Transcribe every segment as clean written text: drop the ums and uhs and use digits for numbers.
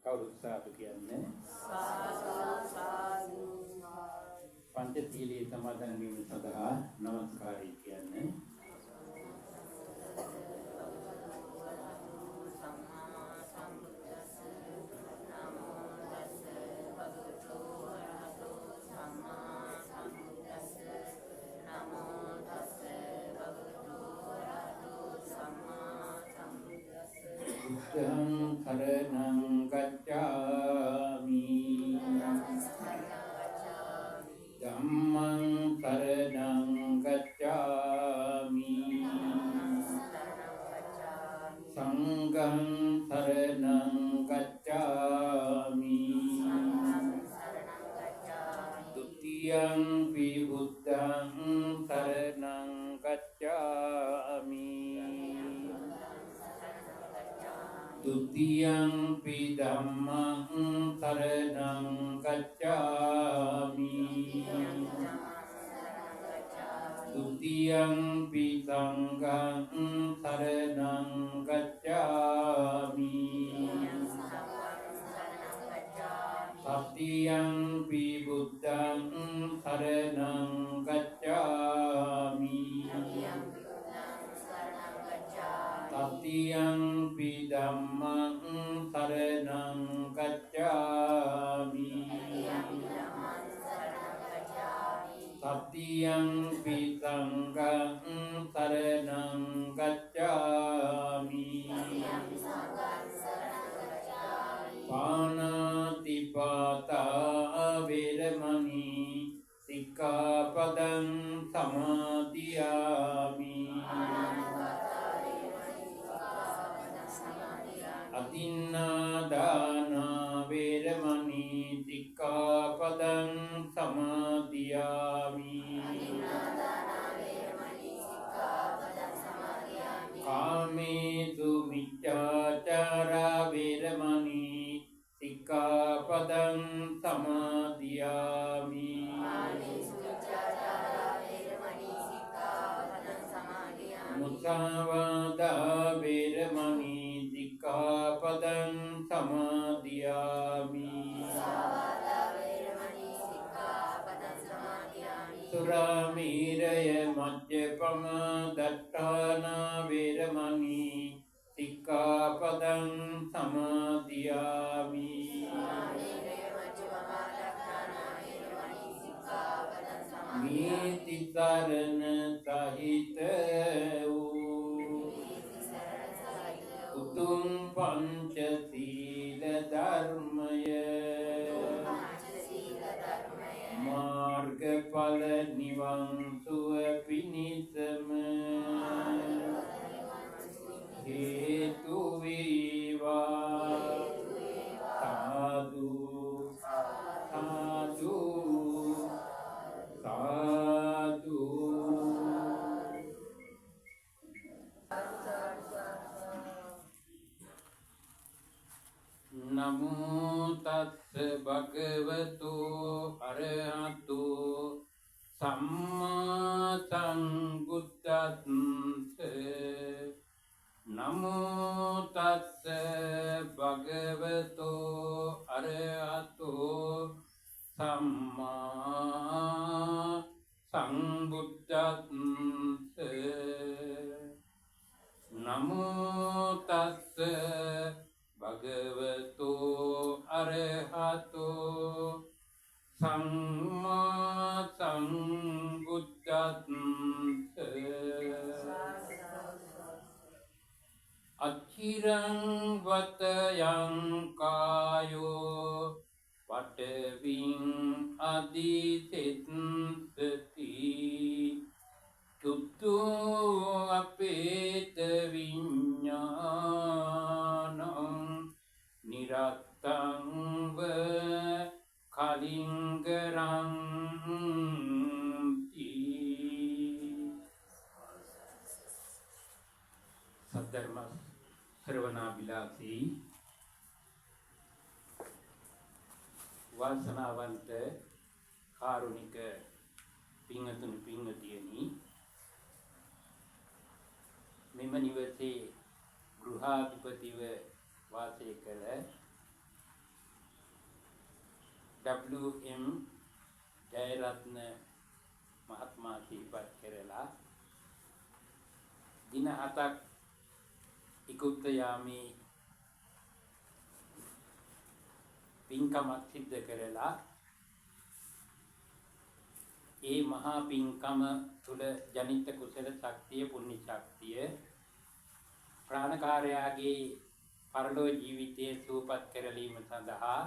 කවුරුත් සාදු කියන්නේ පංචශීලයේ සමාදන් වීම සඳහා නමස්කාරය කියන්නේ Buddhang saranang gacchami Dhammang saranang gacchami Sanghang saranang gacchami Dutiyang pi buddhang saranang gacchami Dutiyang pi dhammang saranang gacchami Dutiyang pi sanghang saranang gacchami Satiyang pi buddhang saranang gacchami Tatiyang pi dhammang saranang gacchami Tatiyang pi sanghang saranang gacchami Panatipata veramani sikkhapadang samadhiyami Atinādāna veramani sikkhapadang samadhiyami Kāmesu micchācara veramani sikkhapadang samadhiyami Musāvādā veramani sikkhapadang samadhiyami Suramiraya majjapama dattana veramani sikkhapadang samadhiyami Mīti sarana sahita Utum pancasila dharmaya Margapala nivan suva pinisama Hetu viva Sadhu Sadhu Sadhu Namo tassa bhagavato arahato samma sambuddhassa Namo tassa bhagavato arahato samma sambuddhassa Namo tassa Bhagavato arahato samma sambuddhassa Achirang vatayang kayo pataving adisethati Tuttu apeta viññānam nirattang va kalingaram සද්ධර්ම ශ්‍රවණාබිලාසී වාසනාවන්ත කාරුණික පින්වතුනි පින්වතියනි මෙම නිවසේ ගෘහාධිපතිව වාසය කළ WM Jayaratne මහත්මයා සිහිපත් කරලා දින 7ක් ඉක්ුත් යාමේ පින්කමක් සිද්ධ කරලා ඒ මහා පින්කම තුල ජනිත කුසල ශක්තිය පුණ්‍ය ශක්තිය ප්‍රාණකාරයාගේ පරලෝ ජීවිතයේ සූපත් කරලීම සඳහා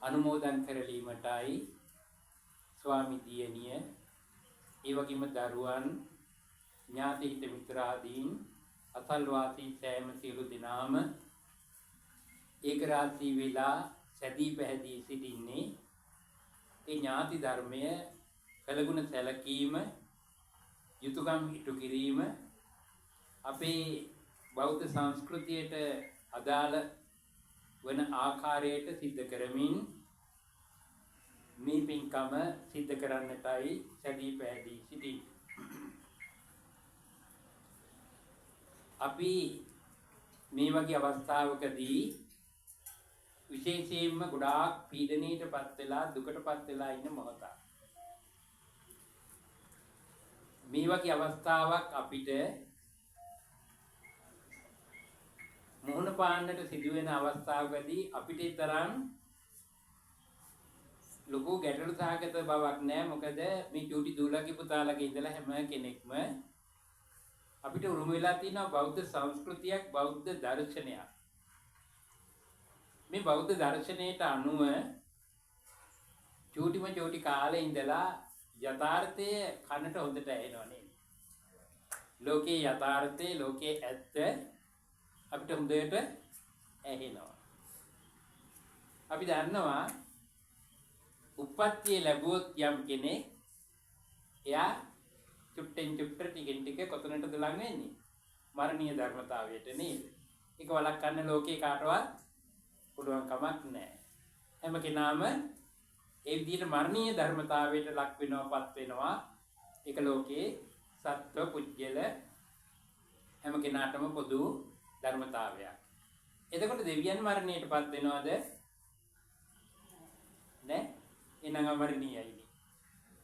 අනුමෝදන් කරලීමටයි ස්වාමි දියණිය ඒ වගේම දරුවන් ඥාති හිත මිත්‍රාදීන් අසල්වාසී සෑම සියලු දෙනාම ඒක රාත්‍රී වේලා සැදී පැහැදී සිටින්නේ ඒ ඥාති ධර්මය කළගුණ සැලකීම යුතුයකම් ඉටු කිරීම අපේ බෞද්ධ සංස්කෘතියට අදාළ වන ආකාරයට සිද්ධ කරමින් මේ පින්කම සිද්ධ කරන්නටයි සැදී පැහැදී සිටින්නේ. අපි මේ වගේ අවස්ථාවකදී විශේෂයෙන්ම ගොඩාක් පීඩනයටපත් වෙලා දුකටපත් වෙලා ඉන්න මොහොතක්. මේ වගේ අවස්ථාවක් අපිට මුහුණ පාන්නට සිදුවෙන අවස්ථාවකදී අපිට තරම් ලොකු ගැටලු සහගත බවක් නැහැ. මොකද මේ චූටි දූලගේ පුතාලගේ ඉඳලා හැම කෙනෙක්ම අපිට උරුම වෙලා තියෙනවා බෞද්ධ සංස්කෘතියක් බෞද්ධ දර්ශනයක්. මේ බෞද්ධ දර්ශනයට අනුව චූටි කාලේ ඉඳලා යථාර්ථය කනට හොඳට ඇහෙනවා නේද? ලෝකේ යථාර්ථය ලෝකේ ඇත්ත අපිට හොඳට ඇහෙනවා. අපි දන්නවා උප්පත්තිය ලැබුවොත් යම් කෙනෙක් එයා චුට්ටෙන් චුට්ට ටිකෙන් ටික කොතනටද ලං වෙන්නේ? මරණීය ධර්මතාවයට නේද? ඒක වළක්වන්න ලෝකේ කාටවත් පුළුවන් කමක් නැහැ. හැම කෙනාම ඒ විදිහට මරණීය ධර්මතාවයට ලක් වෙනවාපත් වෙනවා. ඒක ලෝකේ සත්ව පුජ්‍යල හැම කෙනාටම පොදු ධර්මතාවයක්. එතකොට දෙවියන් මරණයටපත් වෙනවද? නෑ. එනං අමරණීයයි.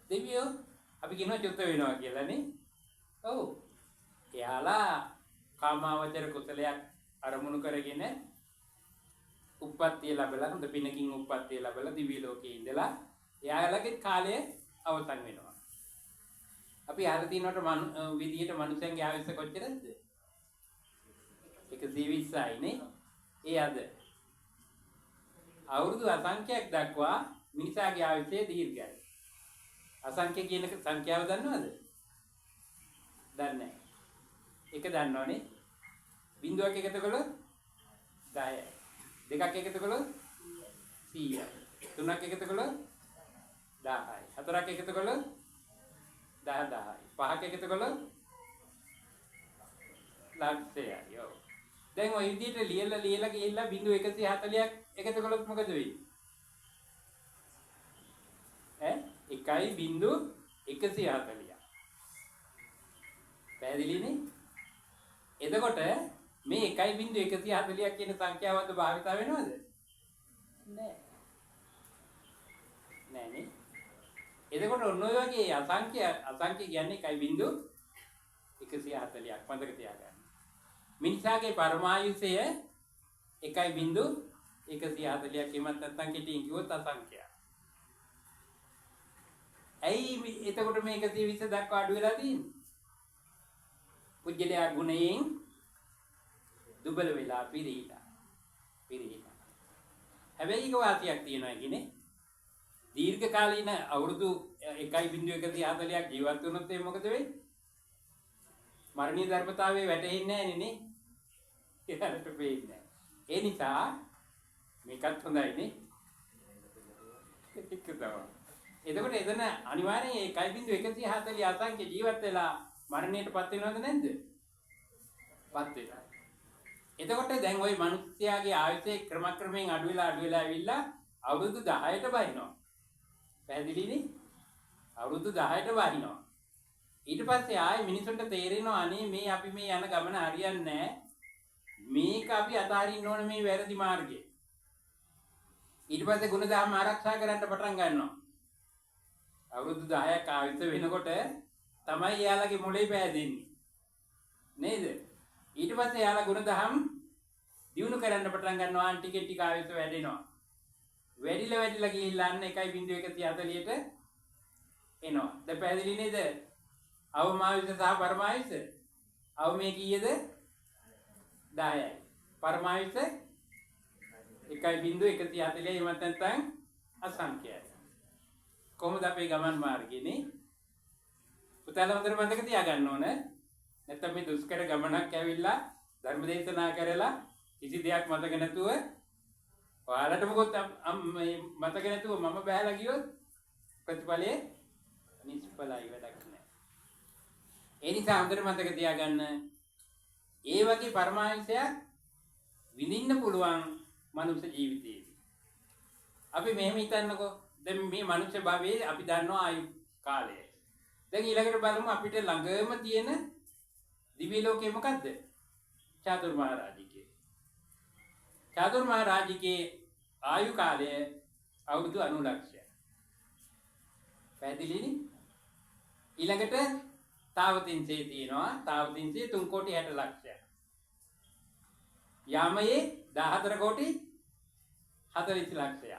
දෙවියෝ අපි කියනවා චුත වෙනවා කියලා නේ. ඔව්. එයාලා කාමාවචර කුසලයක් අරමුණු කරගෙන උප්පත්තිය ලැබලා හොඳ පිනකින් උප්පත්තිය ලැබලා දිව්‍ය ලෝකයේ ඉඳලා එයාලගේ කාලය අවසන් වෙනවා. අපි අහලා තිනවට විදියට මනුස්සයන්ගේ ආයුෂ කොච්චරද? 120යි නේ. ඒ අද අවුරුදු අසංඛ්‍යයක් දක්වා මිනිසාගේ ආයුෂය දීර්ඝයි. අසංඛ්‍ය කියන සංඛ්‍යාව දන්නවද? දන්නේ නැහැ. එක දන්නවනේ. බිංදුවක් එකතු කළොත් 10යි. දෙකක් එකතු කළොත් 100යි. තුනක් එකතු කළොත් 10යි. හතරක් එකතු කළොත් 10යි. පහක් එකතු කළොත් ලක්ෂයයි. ඔව්. දැන් ඔය විදිහට ලියලා ගිහිල්ලා බිංදුව 140ක් එකතු කළොත් මොකද වෙන්නේ? 1.140ක්. පැහැදිලිනේ? එතකොට මේ 1.140ක් කියන සංඛ්‍යාවද භාවිත වෙනවද? නෑ. නෑනේ. එතකොට ඔන්න ඔය වගේ අසංඛ්‍ය කියන්නේ 1.140ක් මතක තියාගන්න. මිනිසාගේ පරමායුෂය 1.140ක් එමත් නැත්නම් කෙටියෙන් කිව්වොත් අසංඛ්‍යයි. ඇයි එතකොට මේ 120 දක්වා අඩු වෙලා තියෙන්නේ? පුජ්‍යලයා ගුණයෙන් දුබල වෙලා පිරීලා. හැබැයි ඒක වාසියක් තියෙනවා කියන්නේ දීර්ඝ කාලීන අවුරුදු 1.140ක් ජීවත් වුණොත් ඒ මොකද වෙන්නේ? මරණීය ධර්මතාවයේ වැටෙන්නේ නැහැ නේ. ඒකට වෙන්නේ. ඒ නිසා මේකත් හොඳයි නේ. ඒක තමයි. එතකොට එතන අනිවාර්යෙන් 1.140 අසංඛ්‍ය ජීවත් වෙලා මරණයටපත් වෙනවද නැද්ද? පත් වෙනවා. එතකොට දැන් ওই මිනිස්යාගේ ආයුෂය ක්‍රමක්‍රමයෙන් අඩු වෙලා ඇවිල්ලා අවුරුදු 10ට වහිනවා. පැහැදිලිනේ? අවුරුදු 10ට වහිනවා. ඊට පස්සේ ආයේ මිනිසුන්ට තේරෙනවා අනේ මේ අපි මේ යන ගමන හරියන්නේ නැහැ. මේක අපි අතාරින්න ඕන මේ වැරදි මාර්ගය. ඊට පස්සේ ගුණධර්ම ආරක්ෂා කරන්න පටන් ගන්නවා. අවුරුදු 10ක් ආයුෂ වෙනකොට තමයි යාළගේ මොළේ පෑදෙන්නේ. නේද? ඊට පස්සේ යාළ ගුණධර්ම දියුණු කරන්න පටන් ගන්නවා. ටිකෙන් ටික ආයුෂ වැඩෙනවා. වැඩිලා ගිහිල්ලා අන්න 1.140ට එනවා. දැන් පැහැදිලි නේද? අවමායුෂ සහ පරමායුෂ. අවමේ කීයද? 10යි. පරමායුෂ 1.140 එහෙම නැත්නම් අසංඛ්‍යයි. කොහොමද අපේ ගමන් මාර්ගයනේ? පුතාලා හොඳට මතක තියාගන්න ඕන. නැත්නම් මේ දුෂ්කර ගමනක් ඇවිල්ලා ධර්ම දේශනා කරලා කිසි දෙයක් මතක නැතුව ඔයාලට මොකොත් මතක නැතුව මම බහැලා ගියොත් ප්‍රතිඵලයේ නිෂ්ඵලයි වැඩක් නැහැ. ඒ නිසා හොඳට මතක තියාගන්න. ඒ වගේ පරමාංශයක් විඳින්න පුළුවන් මනුෂ්‍ය ජීවිතයේදී. අපි මෙහෙම හිතන්නකෝ. දැන් මේ මනුෂ්‍ය භවයේ අපි දන්නවා ආයු කාලය. දැන් ඊළඟට බලමු අපිට ළඟම තියෙන දිව්‍ය ලෝකේ මොකද්ද? චාතුර්මහා රාජිකේ. චාතුර්මහා රාජිකේ ආයු කාලය අවුරුදු 90 ලක්ෂය. පැහැදිලිනේ? ඊළඟට තාවතින්සේ තියෙනවා. තාවතින්සේ 3 කෝටි 60 ලක්ෂය. යාමයේ 14 කෝටි 40 ලක්ෂය.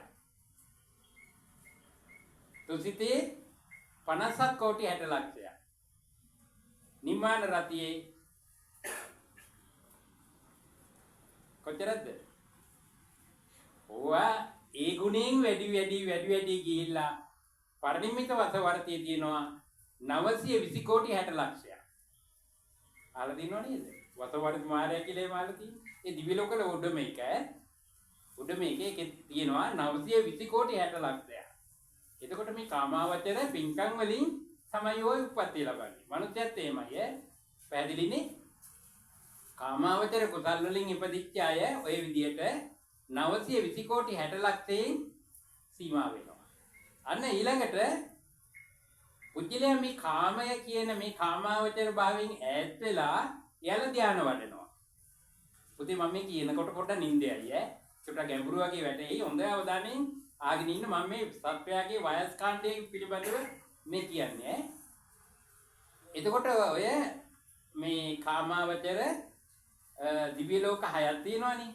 තුසිතේ 57 කෝටි 60 ලක්ෂය. නිමාන රතියේ කොච්චරද? ඕවා ඒ ගුණයෙන් වැඩි ගිහිල්ලා පරිනිම්මිත වසවර්තියේ තියෙනවා 920 කෝටි 60 ලක්ෂය. අහලා දිනව නේද? වසවර්ති මාර්යා කියලා ඒ මාර්ගය තියෙන්නේ. ඒ දිව්‍ය ලෝකවල උඩ මේකේ තියෙනවා 920 කෝටි 60 ලක්ෂය. එතකොට මේ කාමාවචර පින්කම් වලින් තමයි ඔය උප්පත්ති ලබන්නේ. මනුස්සයත් එහෙමයි පැහැදිලිනේ? කාමාවචර කුසල් වලින් ඉපදිච්ච අය ඔය විදියට 920 කෝටි 60 ලක්ෂයෙන් සීමා වෙනවා. අන්න ඊළඟට පුජ්‍යලයා මේ කාමය කියන මේ කාමාවචර භාවයෙන් ඈත් වෙලා යල ධානය වඩනවා. පුතේ මම මේ කියනකොට පොඩ්ඩක් නිින්දයයි චුට්ටක් ගැඹුරු වගේ වැටෙයි. හොඳ අවධානයෙන් ආගෙන ඉන්න. මම මේ සත්වයාගේ වයස් කාණ්ඩය පිළිබඳව මේ කියන්නේ. එතකොට ඔය මේ කාමාවචර දිව්‍ය ලෝක 6ක් තියෙනවානේ.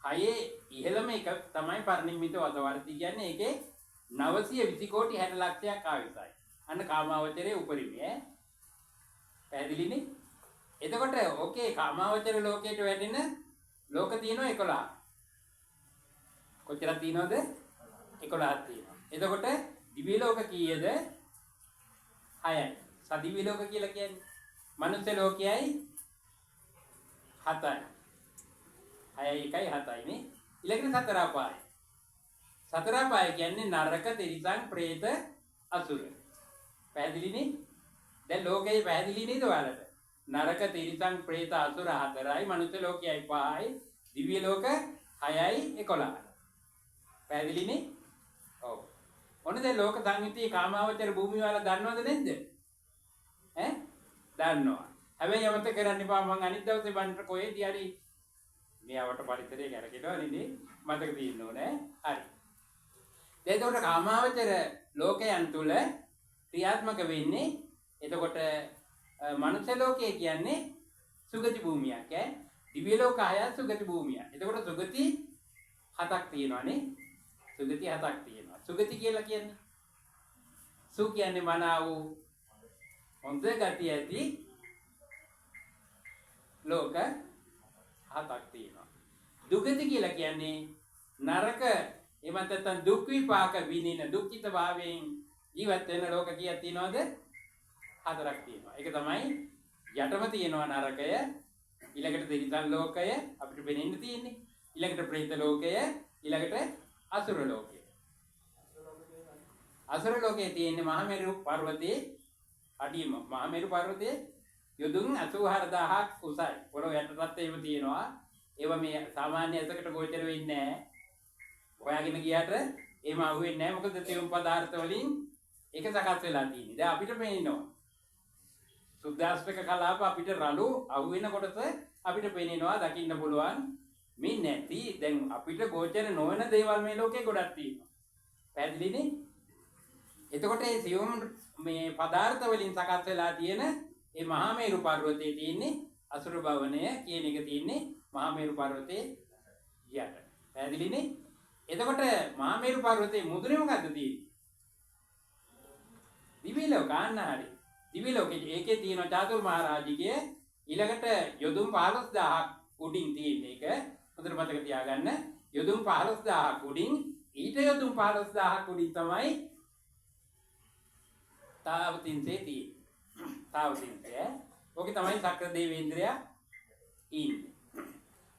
6 ඉහළම එක තමයි පරිනිම්මිත වසවර්ති කියන්නේ. ඒකේ 920 කෝටි 60 ලක්ෂයක් ආයුෂයි. අන්න කාමාවචරයේ උපරිමය. පැහැදිලිනේ? එතකොට ඕකේ කාමාවචර ලෝකයට වැටෙන ලෝක තියෙනවා 11. කොච්චරක් තියෙනවද? 11ක් තියෙනවා. එතකොට දිව්‍ය ලෝක කීයද? 6යි. සදිව්‍ය ලෝක කියලා කියන්නේ මනුස්ස ලෝකයයි 7යි. 6යි 1යි 7යි නේ. ඊළඟට සතර අපාය. සතර අපාය කියන්නේ නරක, තිරිසන්, പ്രേත, අසුර. පැහැදිලිනේ? දැන් ලෝකේ පැහැදිලි නේද ඔයාලට? නරක, තිරිසන්, പ്രേත, අසුර 4යි, මනුස්ස ලෝකයයි 5යි, දිව්‍ය ලෝක 6යි 11යි. පැහැදිලිනේ? ඔව්. ඔන්න දැන් ලෝක සංහිතියේ කාමාවචර භූමිය වල දන්නවද නැද්ද? දන්නවා. හැබැයි යමත කරන්න එපා. මම අනිත් දවසේ බන්ට කොහෙදී හරි මෙයාවට පරිසරය ගැරකෙනවා නේද? මතක තියෙන්න ඕනේ. හරි. දැන් ඒකට කාමාවචර ලෝකයන් තුල ක්‍රියාත්මක වෙන්නේ. එතකොට මනුෂ්‍ය ලෝකය කියන්නේ සුගති භූමියක් දිව්‍ය ලෝක 6 සුගති භූමියක්. එතකොට සුගති 7ක් තියෙනවානේ. සුගති 7ක් තියෙනවා. සුගති කියලා කියන්නේ සු කියන්නේ මනාව හොඳ ගතිය ඇති ලෝක 7ක් තියෙනවා. දුගති කියලා කියන්නේ නරක එහෙම නැත්නම් දුක් විපාක විඳින දුක්ඛිත භාවයෙන් ජීවත් වෙන ලෝක කීයක් තියෙනවද? 4ක් තියෙනවා. ඒක තමයි යටම තියෙනවා නරකය, ඊළඟට තිරිසන් ලෝකය අපිට වෙනින්න තියෙන්නේ, ඊළඟට പ്രേත ලෝකය, ඊළඟට අසුර ලෝකය. අසුර ලෝකයේ තියෙන්නේ මහමෙරු පර්වතයේ අඩියම. මහමෙරු පර්වතයේ යොදුන් 84000ක් උසයි. පොළොව යටටත් ඒව තියෙනවා. ඒවා මේ සාමාන්‍ය ඇසකට ගෝචර වෙන්නේ නැහැ. හොයාගෙන ගියාට එහෙම අහුවෙන්නේ නැහැ. මොකද තේරුම් පදාර්ථ වලින් ඒක සකස් වෙලා තියෙන්නේ. දැන් අපිට පේනවා. සුද්දාස්ත්‍රික කලාප අපිට රළු අහුවෙන කොටස අපිට පේනවා දකින්න පුළුවන්. මේ නැති දැන් අපිට ගෝචර නොවන දේවල් මේ ලෝකේ ගොඩක් තියෙනවා. පැහැදිලිනේ? එතකොට මේ සියුම් මේ පදාර්ථ වලින් සකස් වෙලා තියෙන මේ මහා මේරු පර්වතයේ තියෙන්නේ අසුර භවනය කියන එක තියෙන්නේ මහා මේරු පර්වතයේ යට. පැහැදිලිනේ? එතකොට මහා මේරු පර්වතයේ මුදුනේ මොකද්ද තියෙන්නේ? දිව්‍ය ලෝක ආන්නහරි. දිව්‍ය ලෝකේ ඒකේ තියෙන චාතුර් මහරජිගේ ඊළඟට යොදුන් 15000ක් උඩින් තියෙන එක හොඳට මතක තියාගන්න. යොදුන් 15000ක් උඩින් ඊට යොදුන් 15000ක් උඩින් තමයි තාවතින්සේ තියෙන්නේ. තාවතින්සේ ඕකේ තමයි සක්‍ර දේවේන්ද්‍රයා ඉන්නේ.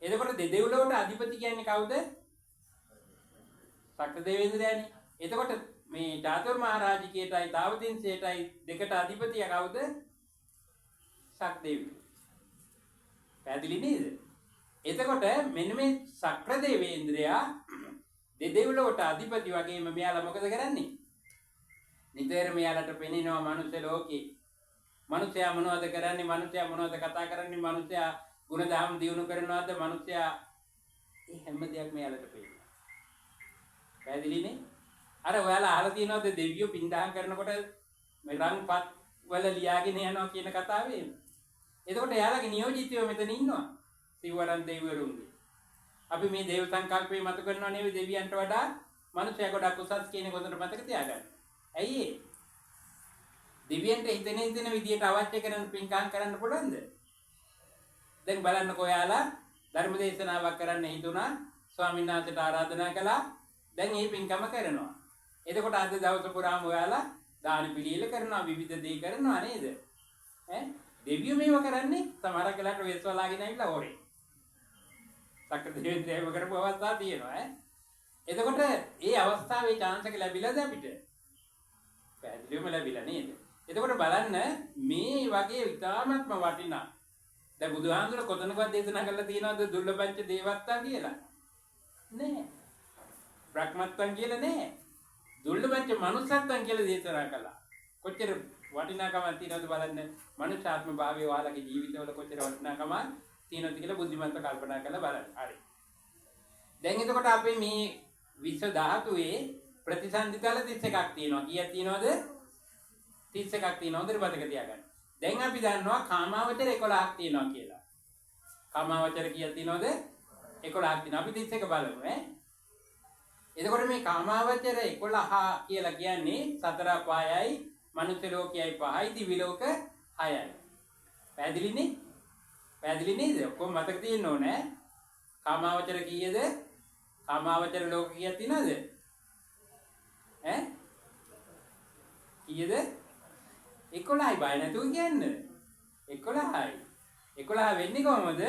එතකොට දෙදෙව්ලොවට අධිපති කියන්නේ කවුද? සක්‍ර දේවේන්ද්‍රයානේ. එතකොට මේ චාතුර් මහරජිකේටයි තාවතින්සේටයි දෙකට අධිපතිය කවුද? සක්දේවී. පැහැදිලි නේද? එතකොට මෙන්න මේ සක්‍ර දේවේන්ද්‍රයා දෙදෙව්ලොවට අධිපති වගේම මෙයාලා මොකද කරන්නේ? නිතර මෙයාලට පෙනෙනවා මනුෂ්‍ය ලෝකේ. මනුෂ්‍යයා මොනවද කරන්නේ? මනුෂ්‍යයා මොනවද කතා කරන්නේ? මනුෂ්‍යයා ගුණධර්ම දියුණු කරනවද? මනුෂ්‍යයා මේ හැම දෙයක් මෙයාලට පේනවා. පැහැදිලිනේ? අර ඔයාලා අහලා තියෙනවද දෙවියෝ පින්දහම් කරනකොට මේ රංපත් වල ලියාගෙන යනවා කියන කතාවේ? එතකොට එයාලගේ නියෝජිතයෝ මෙතන ඉන්නවා. සිව්වරන් දෙවිවරුන්ගේ. අපි මේ දේව සංකල්පේ මත කරනවා නෙවෙයි දෙවියන්ට වඩා මනුෂ්‍යයා ගොඩක් උසස් කියන එක හොඳට මතක තියාගන්න. ඇයි ඒ? දෙවියන්ට හිතෙන විදියට අවශ්‍ය කරන පින්කම් කරන්න පුළුවන්ද? දැන් බලන්නකෝ ඔයාලා ධර්ම දේශනාවක් කරන්න හිතුණා. ස්වාමීන් වහන්සේට ආරාධනා කළා. දැන් මේ පින්කම කරනවා. එතකොට අද දවස පුරාම ඔයාලා දාන පිළියෙල කරනවා විවිධ දේ කරනවා නේද? දෙවියෝ මේව කරන්නේ සමහරක් වෙලාවට වෙස්වලාගෙන ඇවිල්ලා හොරේ. සක්‍ර දේවේන්ද්‍රයව කරපු අවස්ථා තියෙනවා එතකොට ඒ අවස්ථාවේ chance එක ලැබිලාද අපිට? පැහැදිලිවම ලැබිලා නේද? එතකොට බලන්න මේ වගේ ඉතාමත්ම වටිනා දැන් බුදුහාමුදුර කොතනකවත් දේශනා කරලා තියෙනවද දුර්ලභංච දේවත්තා කියලා? නෑ. බ්‍රහ්මත්වං කියලා නෑ. දුර්ලභංච මනුස්සත්වං කියලා දේශනා කළා. කොච්චර වටිනාකමක් තියෙනවද බලන්න. මනුෂ්‍යාත්ම භාවයේ ඔයාලගේ ජීවිතවල කොච්චර වටිනාකමක් තියෙනවද කියලා බුද්ධිමත්ව කල්පනා කරලා බලන්න. හරි. දැන් එතකොට අපේ මේ විශ්ව ධාතුවේ ප්‍රතිසන්දි තල 31ක් තියෙනවා. කීයක් තියෙනවද? 31ක් තියෙනවා. හොඳට මතක තියාගන්න. දැන් අපි දන්නවා කාමාවචර 11ක් තියෙනවා කියලා. කාමාවචර කීයක් තියෙනවද? 11ක් තියෙනවා. අපි 31 බලමු එතකොට මේ කාමාවචර 11 කියලා කියන්නේ සතර අපායයි මනුෂ්‍ය ලෝකයයි 5යි දිවි ලෝක 6යි. පැහැදිලිනේ? පැහැදිලි නේද? ඔක්කොම මතක තියෙන්න ඕනේ. කාමාවචර කීයද? කාමාවචර ලෝක කීයක් තියෙනවද? කීයද? 11යි බය නැතුව කියන්න. 11යි. 11 වෙන්නේ කොහමද?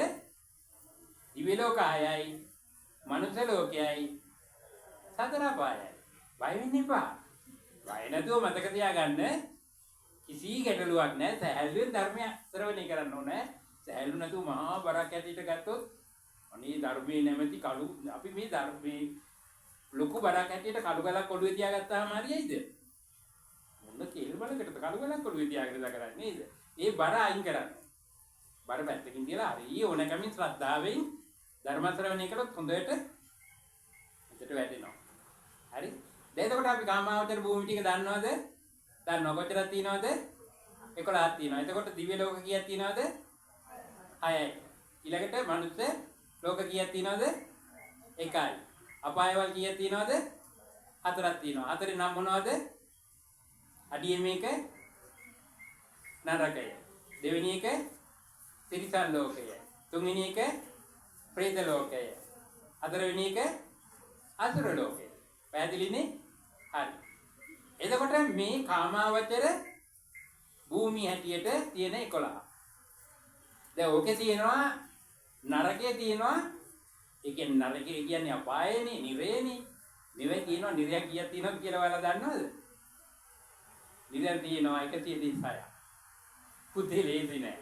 දිව්‍ය ලෝක 6යි මනුෂ්‍ය ලෝකයයි සතර අපායයි. බය වෙන්න එපා. බය නැතුව මතක තියාගන්න. කිසි ගැටලුවක් නැහැ. සහැල්ලුවෙන් ධර්මය ශ්‍රවණය කරන්න ඕනේ. සහැල්ලු නැතුව මහා බරක් ඇටියට ගත්තොත් අනේ ධර්මයේ නැමැති කළු අපි මේ ධර්මයේ ලොකු බරක් ඇටියට කළු ගලක් ඔළුවේ තියාගත්තාම හරියයිද? මොන කේල් බලකට කළු ගලක් ඔළුවේ තියාගෙන ඉඳලා කරන්නේ නේද? ඒ බර අයින් කරන්න. බර පැත්තකින් තියලා හරි ඕනකමින් ශ්‍රද්ධාවෙන් ධර්ම ශ්‍රවණය කළොත් හොඳට හිතට වැටෙනවා. හරි? දැන් එතකොට අපි කාමාවචර භූමි ටික දන්නවද? දන්නව කොච්චරක් තියෙනවද? 11ක් තියෙනවා. එතකොට දිව්‍ය ලෝක කීයක් තියෙනවද? 6යි. ඊළඟට මනුෂ්‍ය ලෝක කීයක් තියෙනවද? 1යි. අපායවල කීයක් තියෙනවද? 4ක් තියෙනවා. 4 නම් මොනවද? අඩිය මේක නරකය. දෙවෙනි එක තිරිසන් ලෝකය. තුන්වෙනි එක ප්‍රේත ලෝකය. හතරවෙනි එක අසුර ලෝකය. පැහැදිලිනේ? හරි. එතකොට මේ කාමාවචර භූමිය හැටියට තියෙන 11. දැන් ඕකේ තියෙනවා නරකයේ තියෙනවා. ඒ කියන්නේ නරකය කියන්නේ අපායනේ, නිරේනේ. නිරේ තියෙනවා නිරය කීයක් තියෙනවද කියලා ඔයාලා දන්නවද? නිරය තියෙනවා 136ක්. පුතේ ලේසි නෑ.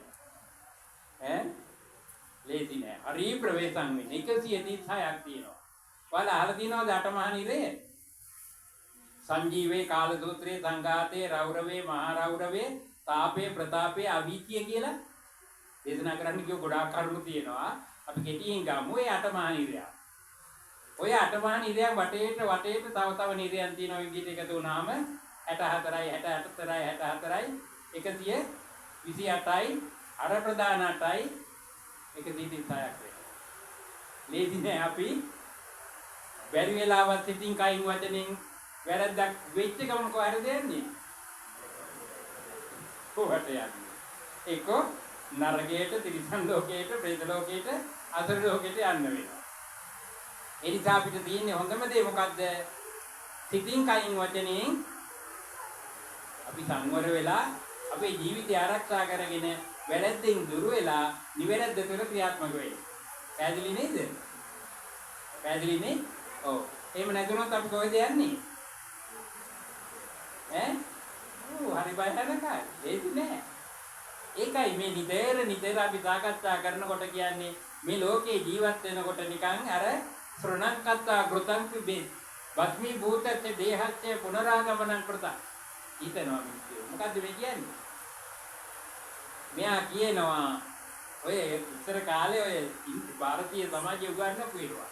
ලේසි නෑ. හරි ප්‍රවේශම් වෙන්නේ 136ක් තියෙනවා. ඔයාලා අහලා තියෙනවද අටමහා නිරය? සංජීවේ කාල සූත්‍රයේ සංඝාතේ රෞරවේ මහා රෞරවේ තාපේ ප්‍රතාපේ අවීතිය කියලා දේශනා කරන්න කියව ගොඩාක් කරුණු තියෙනවා. අපි ගෙටියෙන් ගමු ඒ අටමහා නිරයක්. ඔය අටමහා නිරයක් වටේට තව නිරයන් තියෙනවා විදිහට එකතු වුණාම 64යි 68යි 64යි 128යි අර ප්‍රධාන 8යි 136ක් වෙනවා. ලේසි නෑ අපි බැරි වෙලාවත් සිතින් කයින් වචනෙන් වැරද්දක් වෙච්ච ගමන් කොහරද යන්නේ? කොහට යන්නේ? ඒක නරකයට, තිරිසන් ලෝකයට, പ്രേත ලෝකයට, අසුර ලෝකයට යන්න වෙනවා. ඒ නිසා අපිට තියෙන්නේ හොඳම දේ මොකද්ද? සිතින් කයින් වචනෙන් අපි සංවර වෙලා අපේ ජීවිතය ආරක්ෂා කරගෙන වැරද්දෙන් දුර වෙලා නිවැරද්ද තුළ ක්‍රියාත්මක වෙන්න. පැහැදිලි නේද? පැහැදිලි නේ? ඔව්. එහෙම නැතුනොත් අපි කොහෙද යන්නේ? හරි බයනකයි. ඒක නෑ. ඒකයි මේ නිතර අපි සාකච්ඡා කරනකොට කියන්නේ මේ ලෝකේ ජීවත් වෙනකොට නිකන් අර ශ්‍රණංකත්තා ගෘතං පිබේ වස්මී භූතස්ස දේහස්ස පුනරාගමනං කෘතං හිතනවා මිත්‍යෝ. මොකද්ද මේ කියන්නේ? මෙයා කියනවා ඔය ඉතර කාලේ ඔය ಭಾರತೀಯ සමාජය උගන්වපු ඒවා.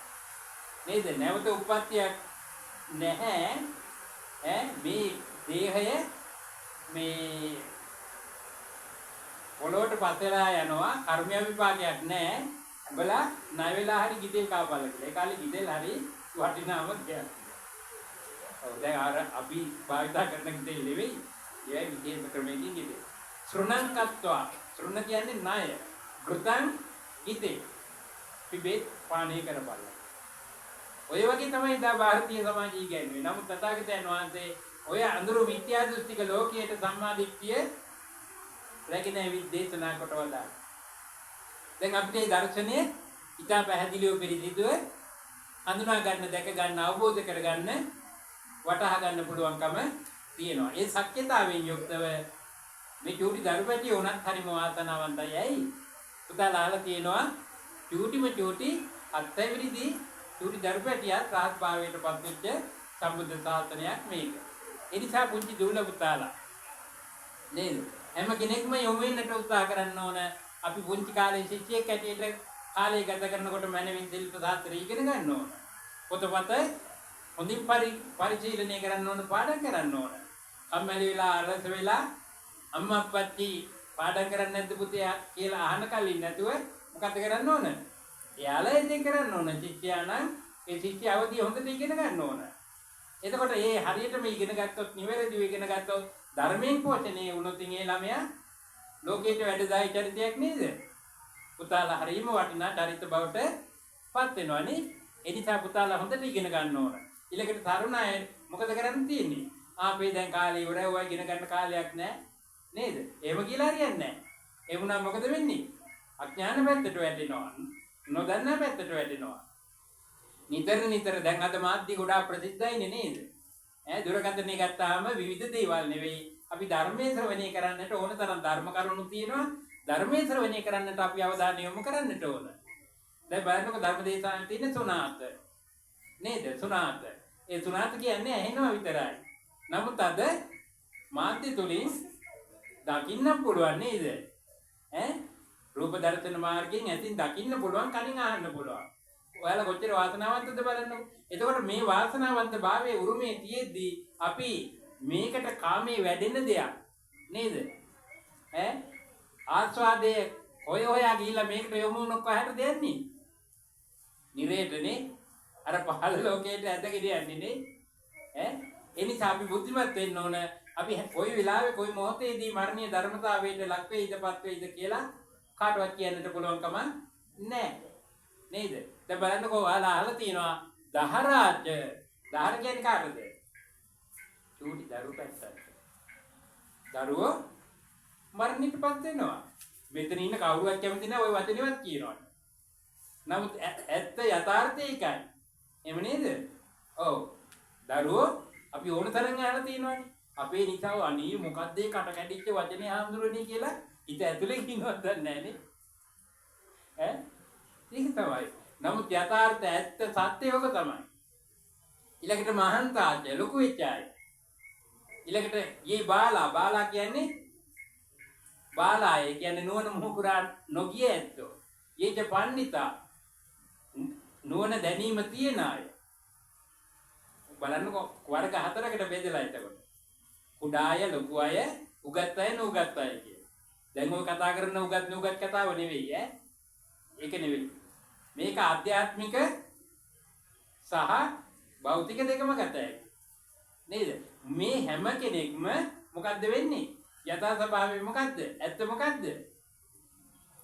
නේද? නැවත උප්පත්තියක් නැහැ. මේ දේහය මේ පොළොවට පතලා යනවා කර්ම විපාකයක් නැහැ. උඹලා ණය වෙලා හරි ගිතෙල් කාපල්ල කියලා. ඒ කාලේ ගිතෙල් හරි වටිනාම දෙයක්. ඔව් දැන් අර අපි භාවිතා කරන ගිතෙල් නෙවෙයි. ඒ විදිහේ ක්‍රමයකින් ගිතෙල්. ශ්‍රණංකත්වා ශ්‍රණ කියන්නේ ණය. ගෘතං ගිතෙල්. පිබෙත් පානය කරපල්ල. ඔය වගේ තමයි දා ಭಾರತೀಯ සමාජය කියන්නේ. නමුත් තථාගතයන් වහන්සේ ඔය අඳුරු මිත්‍යා දෘෂ්ටික ලෝකයට සම්මා දිට්ඨිය රැගෙන විදේශනා කොට වදා. දැන් අපේ දර්ශනය ඉතා පැහැදිලිව පිළිසිදුව හඳුනා ගන්න, දැක ගන්න, අවබෝධ කර ගන්න, වටහා ගන්න පුළුවන්කම තියෙනවා. ඒ සත්‍යතාවයෙන් යුක්තව මේ චූටි දරුපැටිය උනත් හරිම වාසනාවන්තයි. ඇයි? පුතාලා අහලා තියෙනවා චූටි අත්විරිදී චූටි දරුපැටියා රහත් භාවයට පත් වෙච්ච සම්බුද්ධ ශාසනයක් මේක. ඒ නිසා පුංචි දූල පුතාලා නේද? හැම කෙනෙක්ම යොමු වෙන්නට උත්සාහ කරන්න ඕන. අපි පුංචි කාලේ ශිෂ්‍යයෙක් හැටියට කාලය ගත කරනකොට මනමින් ශිල්ප ශාස්ත්‍රය ඉගෙන ගන්න ඕන. පොතපත හොඳින් පරිශීලනය කරන්න ඕන, පාඩම් කරන්න ඕන. කම්මැලි වෙලා අරස වෙලා අම්මා අප්පච්චි පාඩම් කරන්නේ නැද්ද පුතේ කියලා අහන කලින් නැතුව මොකද කරන්න ඕන? එයාලා ඉතින් කරන්න ඕන. ශිෂ්‍යයා නම් ඒ ශිෂ්‍ය අවධිය හොඳට ඉගෙන ගන්න ඕන. එතකොට ඒ හරියටම ඉගෙන ගත්තොත්, නිවැරදිව ඉගෙන ගත්තොත්, ධර්මයෙන් පෝෂණය වුණොත් ඒ ළමයා ලෝකයට වැඩදායි චරිතයක් නේද? පුතාලා හරීම වටිනා චරිත බවට පත් වෙනවා නේ. ඒ නිසා පුතාලා හොඳට ඉගෙන ගන්න ඕන. ඊළඟට තරුණ අය මොකද කරන්න තියෙන්නේ? ආපේ දැන් කාලේ ඉවරයි, ඔය ඉගෙන ගන්න කාලයක් නැහැ නේද? එහෙම කියලා හරියන්නේ නැහැ. ඒ වුණා මොකද වෙන්නේ? අඥාන පැත්තට වැටෙනවා. නොදන්නා පැත්තට වැටෙනවා. නිතර දැන් අද මාධ්‍ය ගොඩාක් ප්‍රසිද්ධයිනේ නේද? දුරකථනය ගත්තාම විවිධ දේවල් නෙවෙයි. අපි ධර්මයේ ශ්‍රවණය කරන්නට ඕන තරම් ධර්ම කරුණු තියෙනවා. ධර්මයේ ශ්‍රවණය කරන්නට අපි අවධානය යොමු කරන්නට ඕන. දැන් බලන්නකො ධර්ම දේශනාවේ තියෙන සුණාත නේද? සුණාත. ඒ සුණාත කියන්නේ ඇහෙනවා විතරයි. නමුත් අද මාධ්‍ය තුලින් දකින්න පුළුවන් නේද? රූප දර්ශන මාර්ගයෙන් ඇතින් දකින්න පුළුවන්, කනින් අහන්න පුළුවන්. ඔයාලා කොච්චර වාසනාවන්තද බලන්නකො. එතකොට මේ වාසනාවන්ත භාවයේ උරුමේ තියෙද්දී අපි මේකට කාමයේ වැඩෙන දෙයක් නේද? ආස්වාදයේ හොයා ගිහිල්ලා මේකට යොමු වුණොත් කොහටද යන්නේ? නිරේතනේ. අර පහළ ලෝකයට ඇදගෙන යන්නේ නේ. ඒ නිසා අපි බුද්ධිමත් වෙන්න ඕන. අපි කොයි වෙලාවෙ කොයි මොහොතේදී මරණීය ධර්මතාවයට ලක් වෙයිදපත් වෙයිද කියලා කාටවත් කියන්නට පුළුවන්කම නැහැ. නේද? දැන් බලන්නකෝ ඔයාලා අහලා තියෙනවා දහරාජ. දහර කියන්නේ කාටද? චූටි දරුවෝ පැත්තට. දරුවෝ මරණයටපත් වෙනවා. මෙතන ඉන්න කවුරුවත් කැමති නැහැ ওই වචනේවත් කියනවා. නමුත් ඇත්ත යථාර්ථය ඒකයි. එහෙම නේද? ඔව්. දරුවෝ අපි ඕන තරම් අහලා තියෙනවානේ. අපේ නිසා අනී මොකද්ද ඒ කට කැඩිච්ච වචනේ ආඳුරණී කියලා හිත ඇතුලේ කිනවත් දන්නේ නැහැ නේ. ඒක තමයි. නමුත් යථාර්ථ ඇත්ත සත්‍ය යෝග තමයි. ඊළඟට මහන්තාජ ලොකු වෙච්චායි. ඊළඟට යේ බාලා කියන්නේ බාලා ඒ කියන්නේ නුවණ මුහුකුරා නොගිය ඇත්තෝ. යේජ පණ්ඩිතා නුවණ දැනීම තියෙන අය බලන්නකො වර්ග 4කට බෙදලා එතකොට. කුඩා අය, ලොකු අය, උගත් අය, නුගත් අය කියලා. දැන් ඔය කතා කරන උගත් නුගත් කතාව නෙවෙයි ඈ. ඒක නෙවෙයි. මේක ආධ්‍යාත්මික සහ භෞතික දෙකම ගතයි. නේද? මේ හැම කෙනෙක්ම මොකද්ද වෙන්නේ? යථා ස්වභාවය මොකද්ද? ඇත්ත මොකද්ද?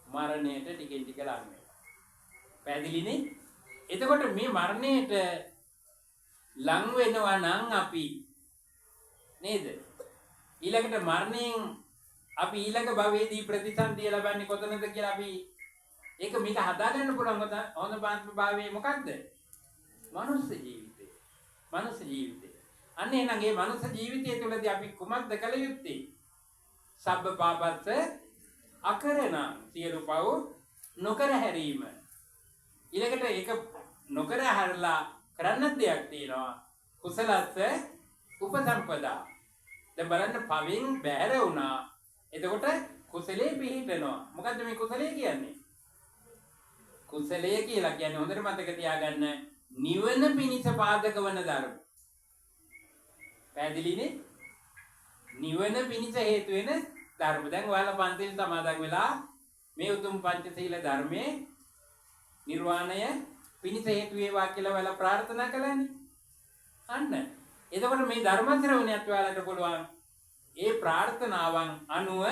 මරණයට ටිකෙන් ටික ලං වෙනවා. පැහැදිලිනේ? එතකොට මේ මරණයට ලං වෙනවා නම් අපි නේද? ඊළඟට මරණයෙන් අපි ඊළඟ භවයේදී ප්‍රතිසන්දිය ලබන්නේ කොතනද කියලා අපි ඒක මේක හදාගන්න පුළුවන් හොඳ භාවයේ මොකක්ද? මනුස්ස ජීවිතය. මනුස්ස ජීවිතය. අන්න එහෙනම් මේ මනුස්ස ජීවිතය තුළදී අපි කුමක්ද කළ යුත්තේ? සබ්බ පාපස්ස අකරණ සියලු පව් නොකර හැරීම. ඊළඟට ඒක නොකර හැරලා කරන්න දෙයක් තියෙනවා. කුසලස්ස උපසම්පදා. දැන් බලන්න පවෙන් බැහැර වුණා. එතකොට කුසලයේ පිහිටනවා. මොකද්ද මේ කුසලයේ කියන්නේ? කුසලය කියලා කියන්නේ හොඳට මතක තියාගන්න නිවන පිණිස පාදක වන ධර්ම. පැහැදිලිනේ? නිවන පිණිස හේතු වෙන ධර්ම. දැන් ඔයාලා පන්තිල් සමාදන් වෙලා මේ උතුම් පංචශීල ධර්මයේ නිර්වාණය පිණිස හේතු වේවා කියලා ඔයාලා ප්‍රාර්ථනා කළානේ. අන්න. එතකොට මේ ධර්ම ශ්‍රවණයත් ඔයාලට පුළුවන් ඒ ප්‍රාර්ථනාවන් අනුව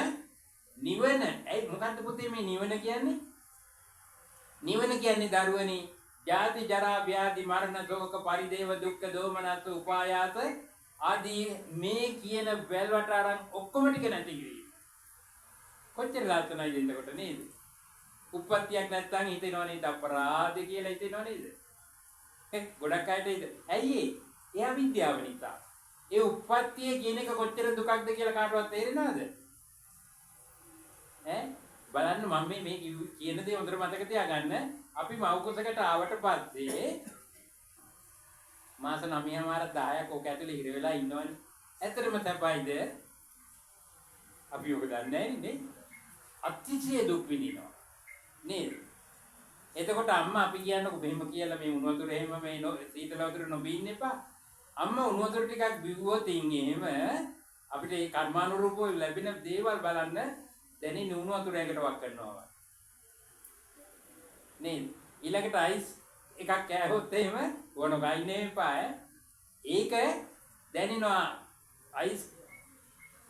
නිවන. ඒ මොකද්ද පුතේ මේ නිවන කියන්නේ? නිවන කියන්නේ දරුවනි ජාති ජරා ව්‍යාධි මරණ ශෝක පරිදේව දුක්ඛ දෝමනස් උපායාස ආදී මේ කියන වැල්වට අරන් ඔක්කොම ටික නැති කිරීම. කොච්චර ලස්සනයිද එතකොට නේද? උප්පත්තියක් නැත්තම් හිතෙනව නේද අපරාධ කියලා හිතෙනව නේද? ගොඩක් අයට හිත. ඇයි ඒ? එයා විද්‍යාව නිසා. ඒ උප්පත්තිය කියන එක කොච්චර දුකක්ද කියලා කාටවත් තේරෙනවද? බලන්න මම මේ කියන දේ හොඳට මතක තියාගන්න. අපි මව් කුසකට ආවට පස්සේ මාස 9මාර 10ක් ඔක ඇතුලේ හිර වෙලා ඉන්නවනේ. ඇත්තටම තපයිද? අපි ඔක දන්නේ නැහැ නේ. අතිශය දුක් විඳිනවා. නේද? එතකොට අම්මා අපි කියන්නකො මෙහෙම කියලා මේ උණු වතුර එහෙම මේ සීතල වතුර නොබීන්න එපා. අම්මා උණු වතුර ටිකක් බිව්වොත් එහෙම අපිට ඒ කර්මානුරූපව ලැබෙන දේවල් බලන්න දැනෙන උණු වතුරයකට වක් කරනවා. නේද? ඊළඟට අයිස් එකක් කෑවොත් එහෙම ඕන ගයින්නේ එපා. ඒක දැනෙනවා අයිස්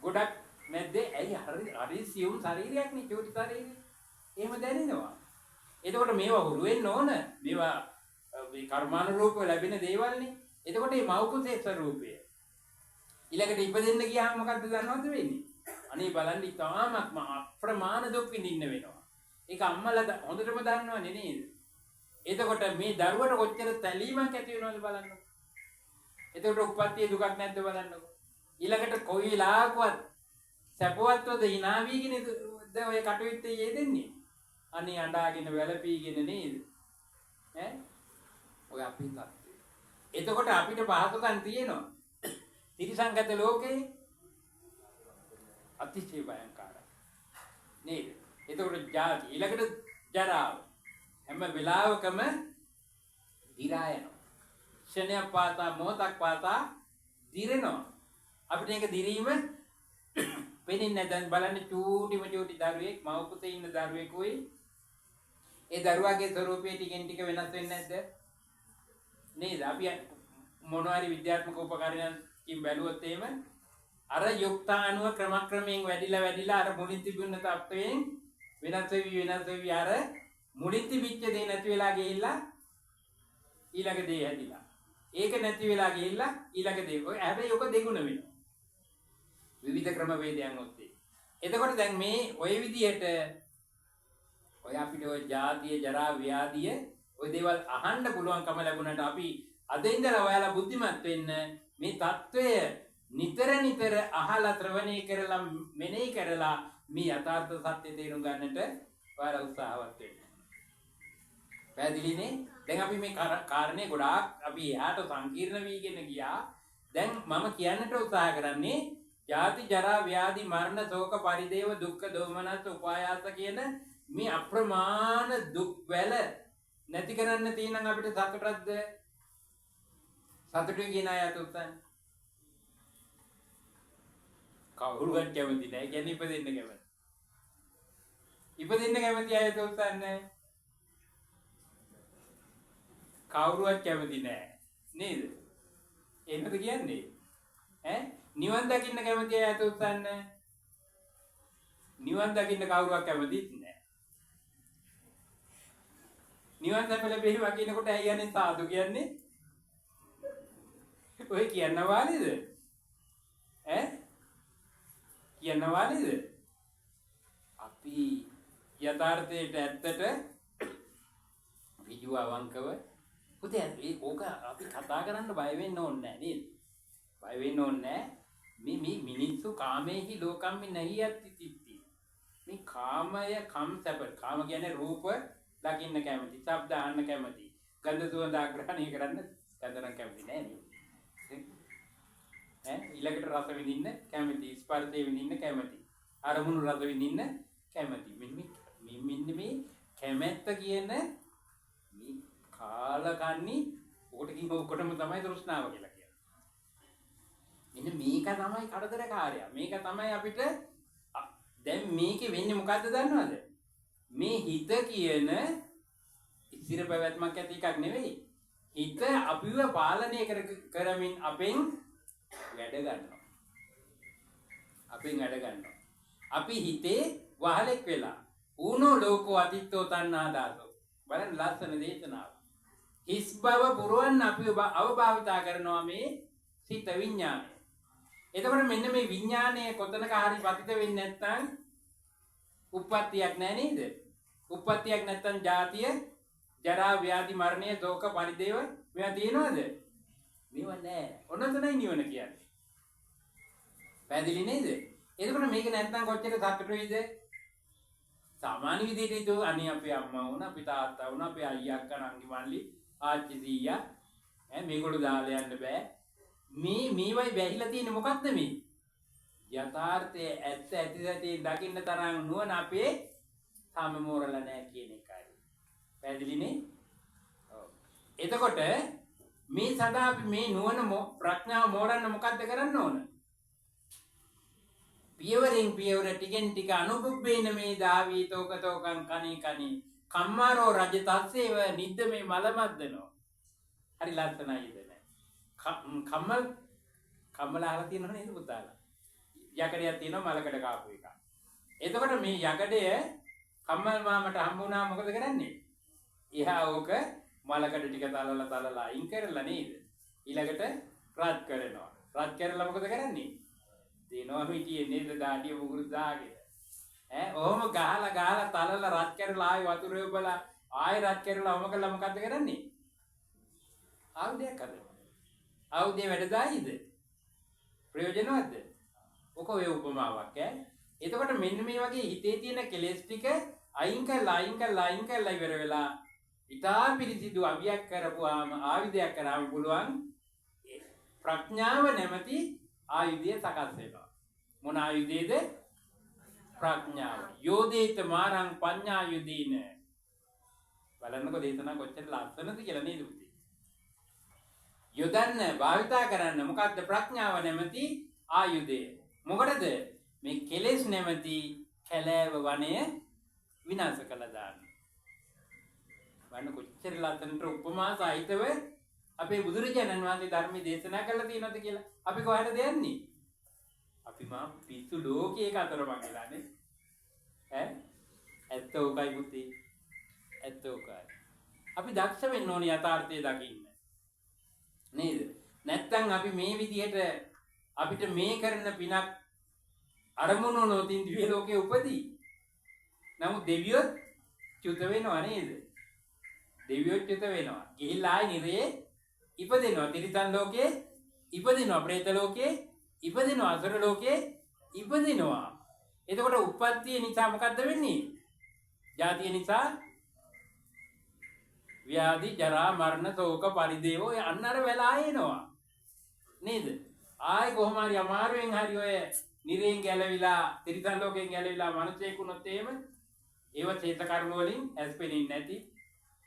ගොඩක් නැද්දේ? ඇයි හරි සියුම් ශරීරයක් නේ චූටි ශරීරය. එහෙම දැනෙනවා. එතකොට මේවා හුරු වෙන්න ඕන. මේවා මේ කර්මානුරූපව ලැබෙන දේවල් නේ. එතකොට මේ මව් කුසේ ස්වરૂපය ඊළඟට ඉපදෙන්න ගියාම මොකද්ද දන්නවද වෙන්නේ? අනේ බලන්න ඉතාමත්ම අප්‍රමාණ දුක් විඳින්න වෙනවා. ඒක අම්මලා හොඳටම දන්නවනේ නේද? එතකොට මේ දරුවට කොච්චර තැලීමක් ඇති වෙනවද බලන්නකො. එතකොට උප්පත්තියේ දුකක් නැද්ද බලන්නකො. ඊළඟට කොයි වෙලාවකවත් සැපවත්වද hina වීගෙනද ඔය කටයුත්තේ යෙදෙන්නේ? අනේ අඬාගෙන වැළපීගෙන නේද? ඔය අපේ තත්ත්වය. එතකොට අපිට පහසුකම් තියෙනවා. තිරිසංගත ලෝකේ අතිශය භයංකාරයි. නේද? එතකොට ජාති ඊළඟට ජරාව හැම වෙලාවකම දිරා යනවා. ක්ෂණයක් පාසා මොහොතක් පාසා දිරෙනවා. අපිට ඒක දිරීම වෙන්නේ නැහැ. දැන් බලන්න චූටිම චූටි දරුවෙක් මව කුසේ ඉන්න දරුවෙකුයි ඒ දරුවාගේ ස්වරූපය ටිකෙන් ටික වෙනස් වෙන්නේ නැද්ද? නේද? අපි මොනවාරි විද්‍යාත්මක උපකරණයකින් බැලුවොත් එහෙම අර යුක්තාණුව ක්‍රමක්‍රමයෙන් වැඩිලා අර මුලින් තිබුණ තත්ත්වයෙන් වෙනස් වෙවි අර මුලින් තිබිච්ච දේ නැති වෙලා ගිහිල්ලා ඊළඟ දේ හැදිලා. ඒක නැති වෙලා ගිහිල්ලා ඊළඟ දේ. ඔය හැබැයි ඔක දෙගුණ වෙනවා. විවිධ ක්‍රම වේදයන් ඔස්සේ. එතකොට දැන් මේ ඔය විදිහට ඔය අපිට ඔය ජාතිය ජරා ව්‍යාධිය ඔය දේවල් අහන්න පුළුවන්කම ලැබුණාට අපි අද ඉඳලා ඔයාලා බුද්ධිමත් වෙන්න මේ தত্ত্বය නිතර අහලා ශ්‍රවණය කරලා මෙනෙහි කරලා මේ යථාර්ථ සත්‍ය තේරුම් ගන්නට ඔයාලා උත්සාහවත් වෙන්න. පැහැදිලිනේ? දැන් අපි මේ කාරණේ ගොඩාක් අපි එහාට සංකීර්ණ වීගෙන ගියා. දැන් මම කියන්නට උත්සාහ කරන්නේ ජාති ජරා ව්‍යාධි මරණ ශෝක පරිදේව දුක්ඛ දෝමනස් උපායාස කියන මේ අප්‍රමාණ දුක් වැල නැති කරන්න තියෙනම් අපිට සතුටක්ද? සතුටුයි කියන අය අත උස්සන්න. කවුරුවත් කැමති නැහැ. කියන්නේ ඉපදෙන්න කැමති. ඉපදෙන්න කැමති අය අත උස්සන්න. කවුරුවත් කැමති නැහැ. නේද? එහෙමද කියන්නේ? නිවන් දකින්න කැමති අය අත උස්සන්න. නිවන් දකින්න කවුරුවක් කැමතිත් නැහැ. නිවන් දැක ලැබෙනවා කියනකොට ඇයි යන්නේ සාදු කියන්නේ? ඔය කියනවානේද? කියනවානේද? අපි යථාර්ථයට ඇත්තට විජු අවංකව පුතේ ඕක අපි කතා කරන්න බය වෙන්න ඕනේ නැහැ නේද? බය වෙන්න ඕනේ නැහැ. මේ මිනිස්සු කාමේහි ලෝකම්මි නැහියත් තිත්ති. මේ කාමය කම්සප කාම කියන්නේ රූප දකින්න කැමති, ශබ්ද අහන්න කැමති, ගන්ධ සුවඳ ආග්‍රහණය කරන්න කඳරන් කැමති නෑ නේද? ඊළඟට රස විඳින්න කැමති, ස්පර්ශය විඳින්න කැමති, අරමුණු රස විඳින්න කැමති. මෙන්න මේ කැමැත්ත කියන මේ කාලකන්ණි ඔකටම තමයි තෘෂ්ණාව කියලා කියන්නේ. මෙන්න මේක තමයි කරදරකාරය. මේක තමයි අපිට දැන් මේකේ වෙන්නේ මොකද්ද දන්නවද? මේ හිත කියන ඉතිර පැවැත්මක් ඇති එකක් නෙවෙයි. හිත අපිව පාලනය කරමින් අපෙන් වැඩ ගන්නවා. අපි හිතේ වහලෙක් වෙලා ඌනෝ ලෝකෝ අතිත්තෝ තණ්හා දාසෝ. බලන්න ලස්සන දේශනාව. හිස් බව පුරවන්න අපිව අවභාවිතා කරනවා මේ සිත විඥානය. එතකොට මෙන්න මේ විඥානය කොතනක හරි පතිත වෙන්නේ නැත්නම් උප්පත්තියක් නැහැ නේද? උප්පත්තියක් නැත්නම් ජාතිය, ජරා, ව්‍යාධි, මරණය, ශෝක, පරිදේව මේවා තියෙනවද? මේවා නැහැ. ඔන්න තමයි නිවන කියන්නේ. පැහැදිලි නේද? එතකොට මේක නැත්නම් කොච්චර සතුටුයිද? සාමාන්‍ය විදිහට හිතුව අනේ අපේ අම්මා වුණා, අපේ තාත්තා වුණා, අපේ අයියා අක්කා නංගි මල්ලි ආච්චි සීයා මේගොල්ලෝ දාලා යන්න බෑ. මේවයි වැහිලා තියෙන්නේ මොකක්ද මේ? යථාර්ථයේ ඇත්ත ඇති දකින්න තරම් නුවණ අපේ තාම මෝරලා නැහැ කියන එකයි. පැහැදිලිනේ? ඔව්. එතකොට මේ සදා අපි මේ නුවණ ප්‍රඥාව මෝරන්න මොකද්ද කරන්න ඕන? පියවරෙන් පියවර ටිකෙන් ටික අනුභවේන මේ දාවීතෝකතෝකං කණී කණී කම්මාරෝ රජ තස්සේව නිද්ද මේ මලමද්දනෝ. හරි ලස්සනයිද නේ? කම්මල අහලා තියෙනව නේද පුතාලා? යකඩයක් තියෙනවා මලකඩ කාපු එක. එතකොට මේ යකඩය කම්මල් මාමට හම්බ වුණා මොකද කරන්නේ? එහා ඕක මලකඩ ටික තලලා අයින් කරලා නේද? ඊළඟට රත් කරනවා. රත් කරලා මොකද කරන්නේ? දෙනවා හිටියේ නේද දාඩිය මුගුරු දාගෙන. ඔහොම ගහලා තලලා රත් කරලා ආයෙ වතුර යොබලා ආයෙ රත් කරලා ඔම කළා මොකද්ද කරන්නේ? ආයුධයක් හදනවා. ආයුධේ වැඩදායිද? ප්‍රයෝජනවත්ද? ඔක ඔය උපමාවක් එතකොට මෙන්න මේ වගේ හිතේ තියෙන කෙලෙස් ටික අයින් කරලා ඉවර වෙලා ඊටා පිරිසිදු අවියක් කරපුවාම ආයුධයක් කරාම පුළුවන් ප්‍රඥාව නැමැති ආයුධය සකස් වෙනවා. මොන ආයුධයේද? ප්‍රඥාව. යෝදේත මාරං පඤ්ඤායුධීන. බලන්නකො දේශනා කොච්චර ලස්සනද කියලා නේද පුතේ? යොදන්න භාවිතා කරන්න මොකද්ද ප්‍රඥාව නැමැති ආයුධය? මොකටද? මේ කෙලෙස් නැමැති කැලෑව වනය විනාශ කළා දාන්න. බලන්න කොච්චර ලස්සනට උපමා සහිතව අපේ බුදුරජාණන් වහන්සේ ධර්මයේ දේශනා කළා තියෙනවද කියලා. අපි කොහටද යන්නේ? අපි මා පිස්සු ලෝකයක අතරමං වෙලානේ. ඇත්ත උකයි පුතේ. ඇත්ත උකයි. අපි දක්ෂ වෙන්න ඕනේ යථාර්ථය දකින්න. නේද? නැත්තම් අපි මේ විදිහට අපිට මේ කරන පිනක් අරමුණු නොතින් දිව්‍ය ලෝකේ උපදී. නමුත් දෙවියොත් චුත වෙනවා නේද? දෙවියොත් චුත වෙනවා. ගිහිල්ලා ආයි නිරේ ඉපදිනවා. තිරිසන් ලෝකේ ඉපදිනවා. പ്രേත ලෝකේ ඉපදිනවා. අසුර ලෝකේ ඉපදිනවා. එතකොට උප්පත්තිය නිසා මොකද්ද වෙන්නේ? ජාතිය නිසා ව්‍යාධි, ජරා, මරණ, ශෝක, පරිදේව ඔය අන්නර වෙලා එනවා. නේද? ආයි කොහොම හරි අමාරුවෙන් හරි ඔය නිරෙන් ගැලවිලා, තිරිසන් ලෝකයෙන් ගැලවිලා මිනිසෙක් වුණොත් එහෙම ඒව චේත කර්ම වලින් ඇස් පෙනෙන්නේ නැති,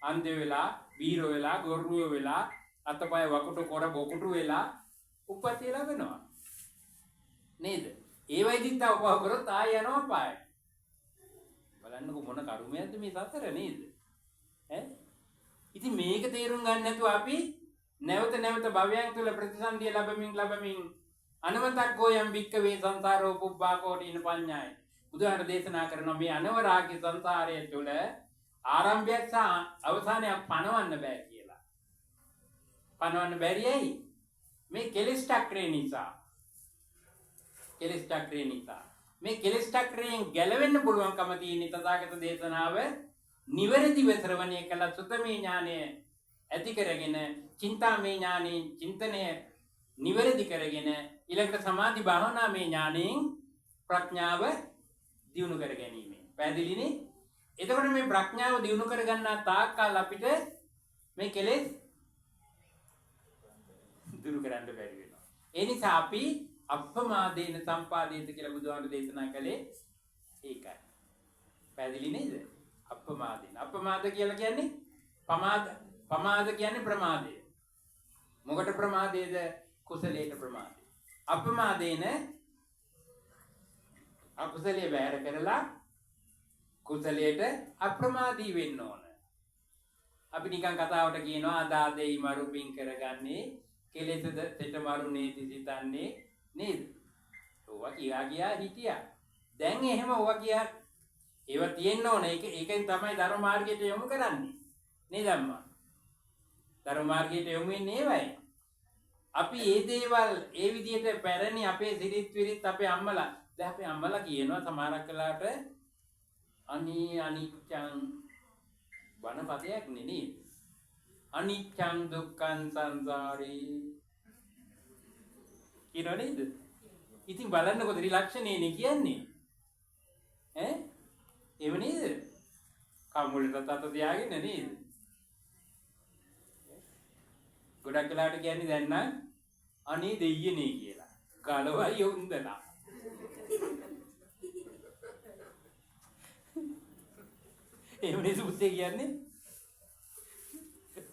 අන්ධ වෙලා, බීර වෙලා, ගොරුව වෙලා, අතපය වකුටු කොර බොකුටු වෙලා උප්පත්තිය ලැබෙනවා. නේද? ඒ වයිදිත් උපව කරොත් ආය යනවා පායට. බලන්නකො මොන කර්මයක්ද මේ සතර නේද? ඈ? ඉතින් මේක තේරුම් ගන්න නැතුව අපි නැවත නැවත භවයන් තුල ප්‍රතිසන්දිය ලැබමින් අනවතක්කෝ යම් වික්කවේ සංසාරෝ පුබ්බා කෝටින පඤ්ඤාය. බුදුහාම දේශනා කරන මේ අනවරාගී සංසාරය තුල ආරම්භයක් සහ අවසානයක් පණවන්න බෑ කියලා. පණවන්න බැරි ඇයි? මේ කෙලෙස් චක්‍රේ නිසා. කෙලෙස් චක්‍රේ නිසා. මේ කෙලෙස් චක්‍රයෙන් ගැලවෙන්න පුළුවන්කම තියෙන තථාගත දේශනාව නිවැරදිව ශ්‍රවණය කළ සුතමේ ඥානය ඇති කරගෙන චින්තාමේ ඥානෙ චින්තනය නිවැරදි කරගෙන ඊළඟට සමාධි භාවනාමේ ඥානෙන් ප්‍රඥාව දියුණු කර ගැනීම. පැහැදිලිනේ? එතකොට මේ ප්‍රඥාව දියුණු කර ගන්නා තාක්කල් අපිට මේ කෙලෙස් දුරු කරන්න බැරි වෙනවා. ඒ නිසා අපි අප්පමාදේන සම්පාදේත කියලා බුදුහාමුදුරු දේශනා කළේ ඒකයි. පැහැදිලි නේද? අප්පමාදේන. අප්පමාද කියලා කියන්නේ පමාද කියන්නේ ප්‍රමාදය. මොකට ප්‍රමාදයේද? කුසලයට ප්‍රමාදය. අප්පමාදේන අකුසලයේ බැහැර කරලා කුසලයට අප්‍රමාදී වෙන්න ඕන. අපි නිකන් කතාවට කියනවා අදාදෙයි මරු පින් කරගන්නේ කෙලෙසද දෙට මරු නේති සිතන්නේ නේද? ඕවා කියා හිටියා. දැන් එහෙම ඕවා කියා ඒව තියෙන්න ඕන. ඒකෙන් තමයි ධර්ම මාර්ගයට යොමු කරන්නේ. නේද අම්මා? ධර්ම මාර්ගයට යොමු වෙන්නේ ඒවයි. අපි මේ දේවල් ඒ විදිහට පැරණි අපේ සිරිත් විරිත් අපේ අම්මලා දැන් අපේ අම්මලා කියනවා සමහරක් වෙලාවට අනිච්චං වනපදයක් නෙනේ. අනිච්චං දුක්ඛං සංසාරේ කියනවා නේද? ඉතින් බලන්නකො ත්‍රිලක්ෂණේනේ කියන්නේ. ඈ? ඒව නේද? කම්මුලට තත තියාගෙන නේද? ගොඩක් වෙලාවට කියන්නේ දැන් නම් අනේ දෙයියනේ කියලා. ගලවයි යොන්දලා. එහෙම නේද පුතේ කියන්නේ?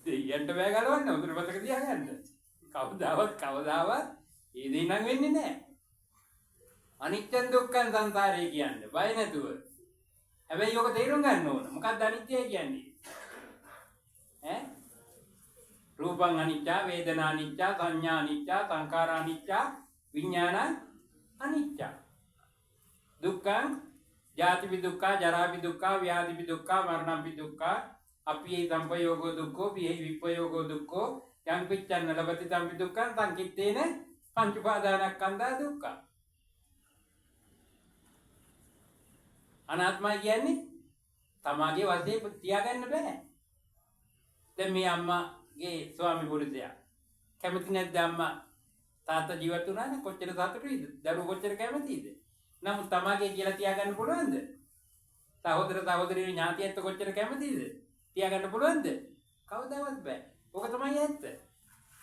දෙයියන්ට බෑ ගලවන්න උදේ මතක තියාගන්න. කවදාවත් ඒ දේ නම් වෙන්නේ නැහැ. අනිත්‍ය දුක්ඛ සංසාරේ කියන්නේ බය නැතුව. හැබැයි ඔක තේරුම් ගන්න ඕන. මොකක්ද අනිත්‍යයි කියන්නේ? ඈ? රූපං අනිච්ච, වේදනා අනිච්ච, සංඥා අනිච්ච, සංඛාර අනිච්ච, විඥාන අනිච්ච. දුක්ඛං ජාතිපි දුක්ඛ, ජරාපි දුක්ඛ, ව්‍යාධිපි දුක්ඛ, මරණපි දුක්ඛ, අප්පියේ සම්පයෝගෝ දුක්ඛෝ, පියේ විප්පයෝගෝ දුක්ඛෝ, යං පිච්ඡන්න ලබති සම්පි දුක්ඛං සංකිට්ඨේන පංච උපාදානස්කන්ධා දුක්ඛ. අනාත්මයි කියන්නේ තමාගේ වශයෙන් තියාගන්න බෑ. දැන් මේ අම්මාගේ ස්වාමි පුරුෂයා කැමති නැද්ද අම්මා තාත්තා ජීවත් වුණා නම් කොච්චර සතුටුයිද? දරුවෝ කොච්චර කැමතිද? නමුත් තමාගේ කියලා තියාගන්න පුළුවන්ද? සහෝදර සහෝදරියෝ ඥාතියත් කොච්චර කැමතිද? තියාගන්න පුළුවන්ද? කවදාවත් බෑ. ඕක තමයි ඇත්ත.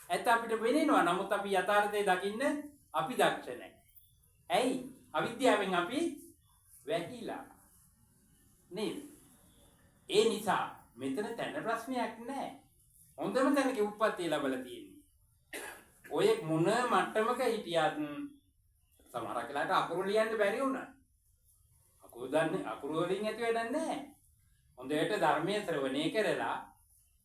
ඇත්ත අපිට වෙනෙනවා. නමුත් අපි යථාර්ථය දකින්න අපි දක්ෂ නැහැ. ඇයි? අවිද්‍යාවෙන් අපි වැහිලා. නේද? ඒ නිසා මෙතන තැන ප්‍රශ්නයක් නැහැ. හොඳම තැනක උප්පත්තිය ලැබලා තියෙන්නේ. ඔය මොන මට්ටමක හිටියත් සමහරක් වෙලාවට අකුරු ලියන්න බැරි වුණා. අකුරු වලින් ඇති වැඩක් නැහැ. හොඳට ධර්මයේ ශ්‍රවණය කරලා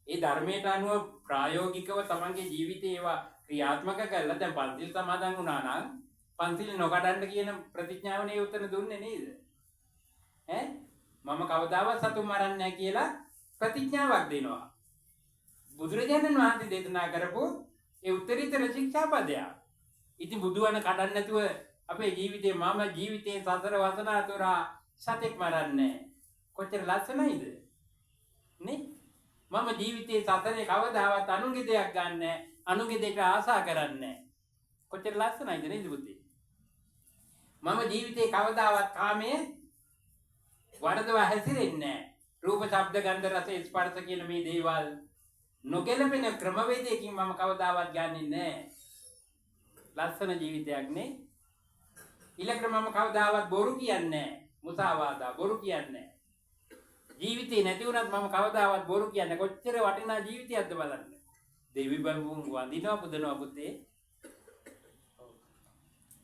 ඒ ධර්මයට අනුව ප්‍රායෝගිකව තමන්ගේ ජීවිතේ ඒවා ක්‍රියාත්මක කරලා දැන් පන්තිල් සමාදන් වුණා නම් පන්තිල් නොකඩන්න කියන ප්‍රතිඥාවනේ උත්තර දුන්නේ නේද? ඈ මම කවදාවත් සතුන් මරන්නේ නැහැ කියලා ප්‍රතිඥාවක් දෙනවා. බුදුරජාණන් වහන්සේ දේශනා කරපු ඒ උත්තරීතර ශික්ෂාපදයක්. ඉතින් බුදුවන කඩන්න නැතුව අපේ ජීවිතේ මම ජීවිතේ සතර වසනාතුරා සතෙක් මරන්නේ කොච්චර ලස්සනයිද නේ? මම ජීවිතේ සතරේ කවදාවත් අනුන්ගේ දෙයක් ගන්න අනුන්ගේ දෙයක ආසා කරන්නේ කොච්චර ලස්සනයිද නේද බුද්ධි? මම ජීවිතේ කවදාවත් කාමයේ වරදවා හැසිරෙන්නේ නැහැ. රූප, ශබ්ද, ගන්ධ, රස, ස්පර්ශ කියන මේ දේවල් නොගැලපෙන ක්‍රමවේදයකින් මම කවදාවත් ගන්නෙ නැහැ. ලස්සන ජීවිතයක් නේ. ඊළඟට මම කවදාවත් බොරු කියන්නේ නැහැ. මුසාවාදා බොරු කියන්නේ නැහැ. ජීවිතේ නැති වුණත් මම කවදාවත් බොරු කියන්නේ කොච්චර වටිනා ජීවිතයක්ද බලන්න. දෙවි බඹුන් වඳිනවා පුදනවා පුතේ.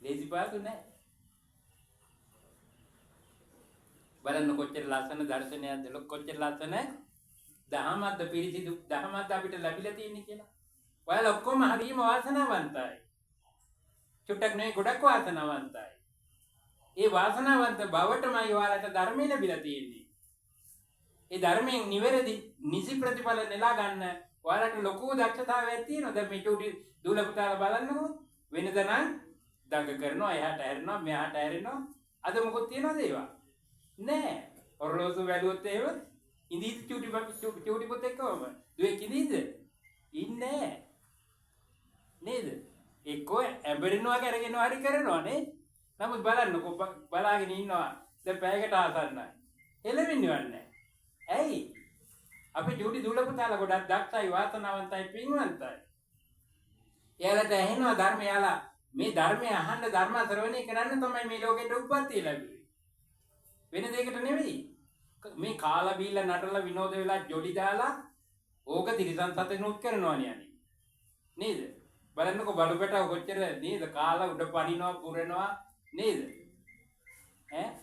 ලේසි පාසු නෑ. බලන්න කොච්චර ලස්සන දර්ශනයක්ද කොච්චර ලස්සන දහමක්ද පිරිසිදු දහමක්ද අපිට ලැබිලා තියෙන්නේ කියලා. ඔයාලා ඔක්කොම හරියම වාසනාවන්තයි. චුට්ටක් නෙවෙයි ගොඩක් වාසනාවන්තයි. ඒ වාසනාවන්ත බවටමයි ඔයාලට ධර්මය ලැබිලා තියෙන්නේ. ඒ ධර්මයෙන් නිවැරදි නිසි ප්‍රතිඵල නෙලා ගන්න ඔයාලට ලොකු දක්ෂතාවයක් තියෙනවා. දැන් මේ චූටි දූල පුතාලා බලන්නකෝ. වෙනද නම් දඟ කරනවා, එහාට හැරෙනවා, මෙහාට හැරෙනවා. අද මොකොත් තියනවද ඒවා? නෑ. ඔරලෝසු වැළුවොත් එහෙම ඉඳී චූටි පුතෙක් කොහම? දුවේ කිදීද? ඉන්නේ නේද? එක්කෝ ඇඹරෙනවා කරගෙනවා හරි කරනවා නේ. නමුත් බලන්නකෝ බලාගෙන ඉන්නවා. දැන් පැයකට ආසන්නයි. එළවෙන්නේ නැහැ. ඇයි? අපි චූටි දූල පුතාලා ගොඩක් දක්ෂයි, වාසනාවන්තයි, පින්වන්තයි. එයාලට ඇහෙනවා ධර්මය. යාලා මේ ධර්මය අහන්න ධර්ම ශ්‍රවණය කරන්න තමයි මේ ලෝකෙට උප්පත්තිය ලැබුවේ. වෙන දෙයකට නෙවෙයි. මේ කාලා බීලා නටලා විනෝද වෙලා ජොඩි දාලා ඕක තිරසන් සතෙනුත් කරනවා නේ. නේද? බලන්නකෝ බඩු පැටව කොච්චර නේද කාලා උඩ පනිනවා පුරනවා නේද?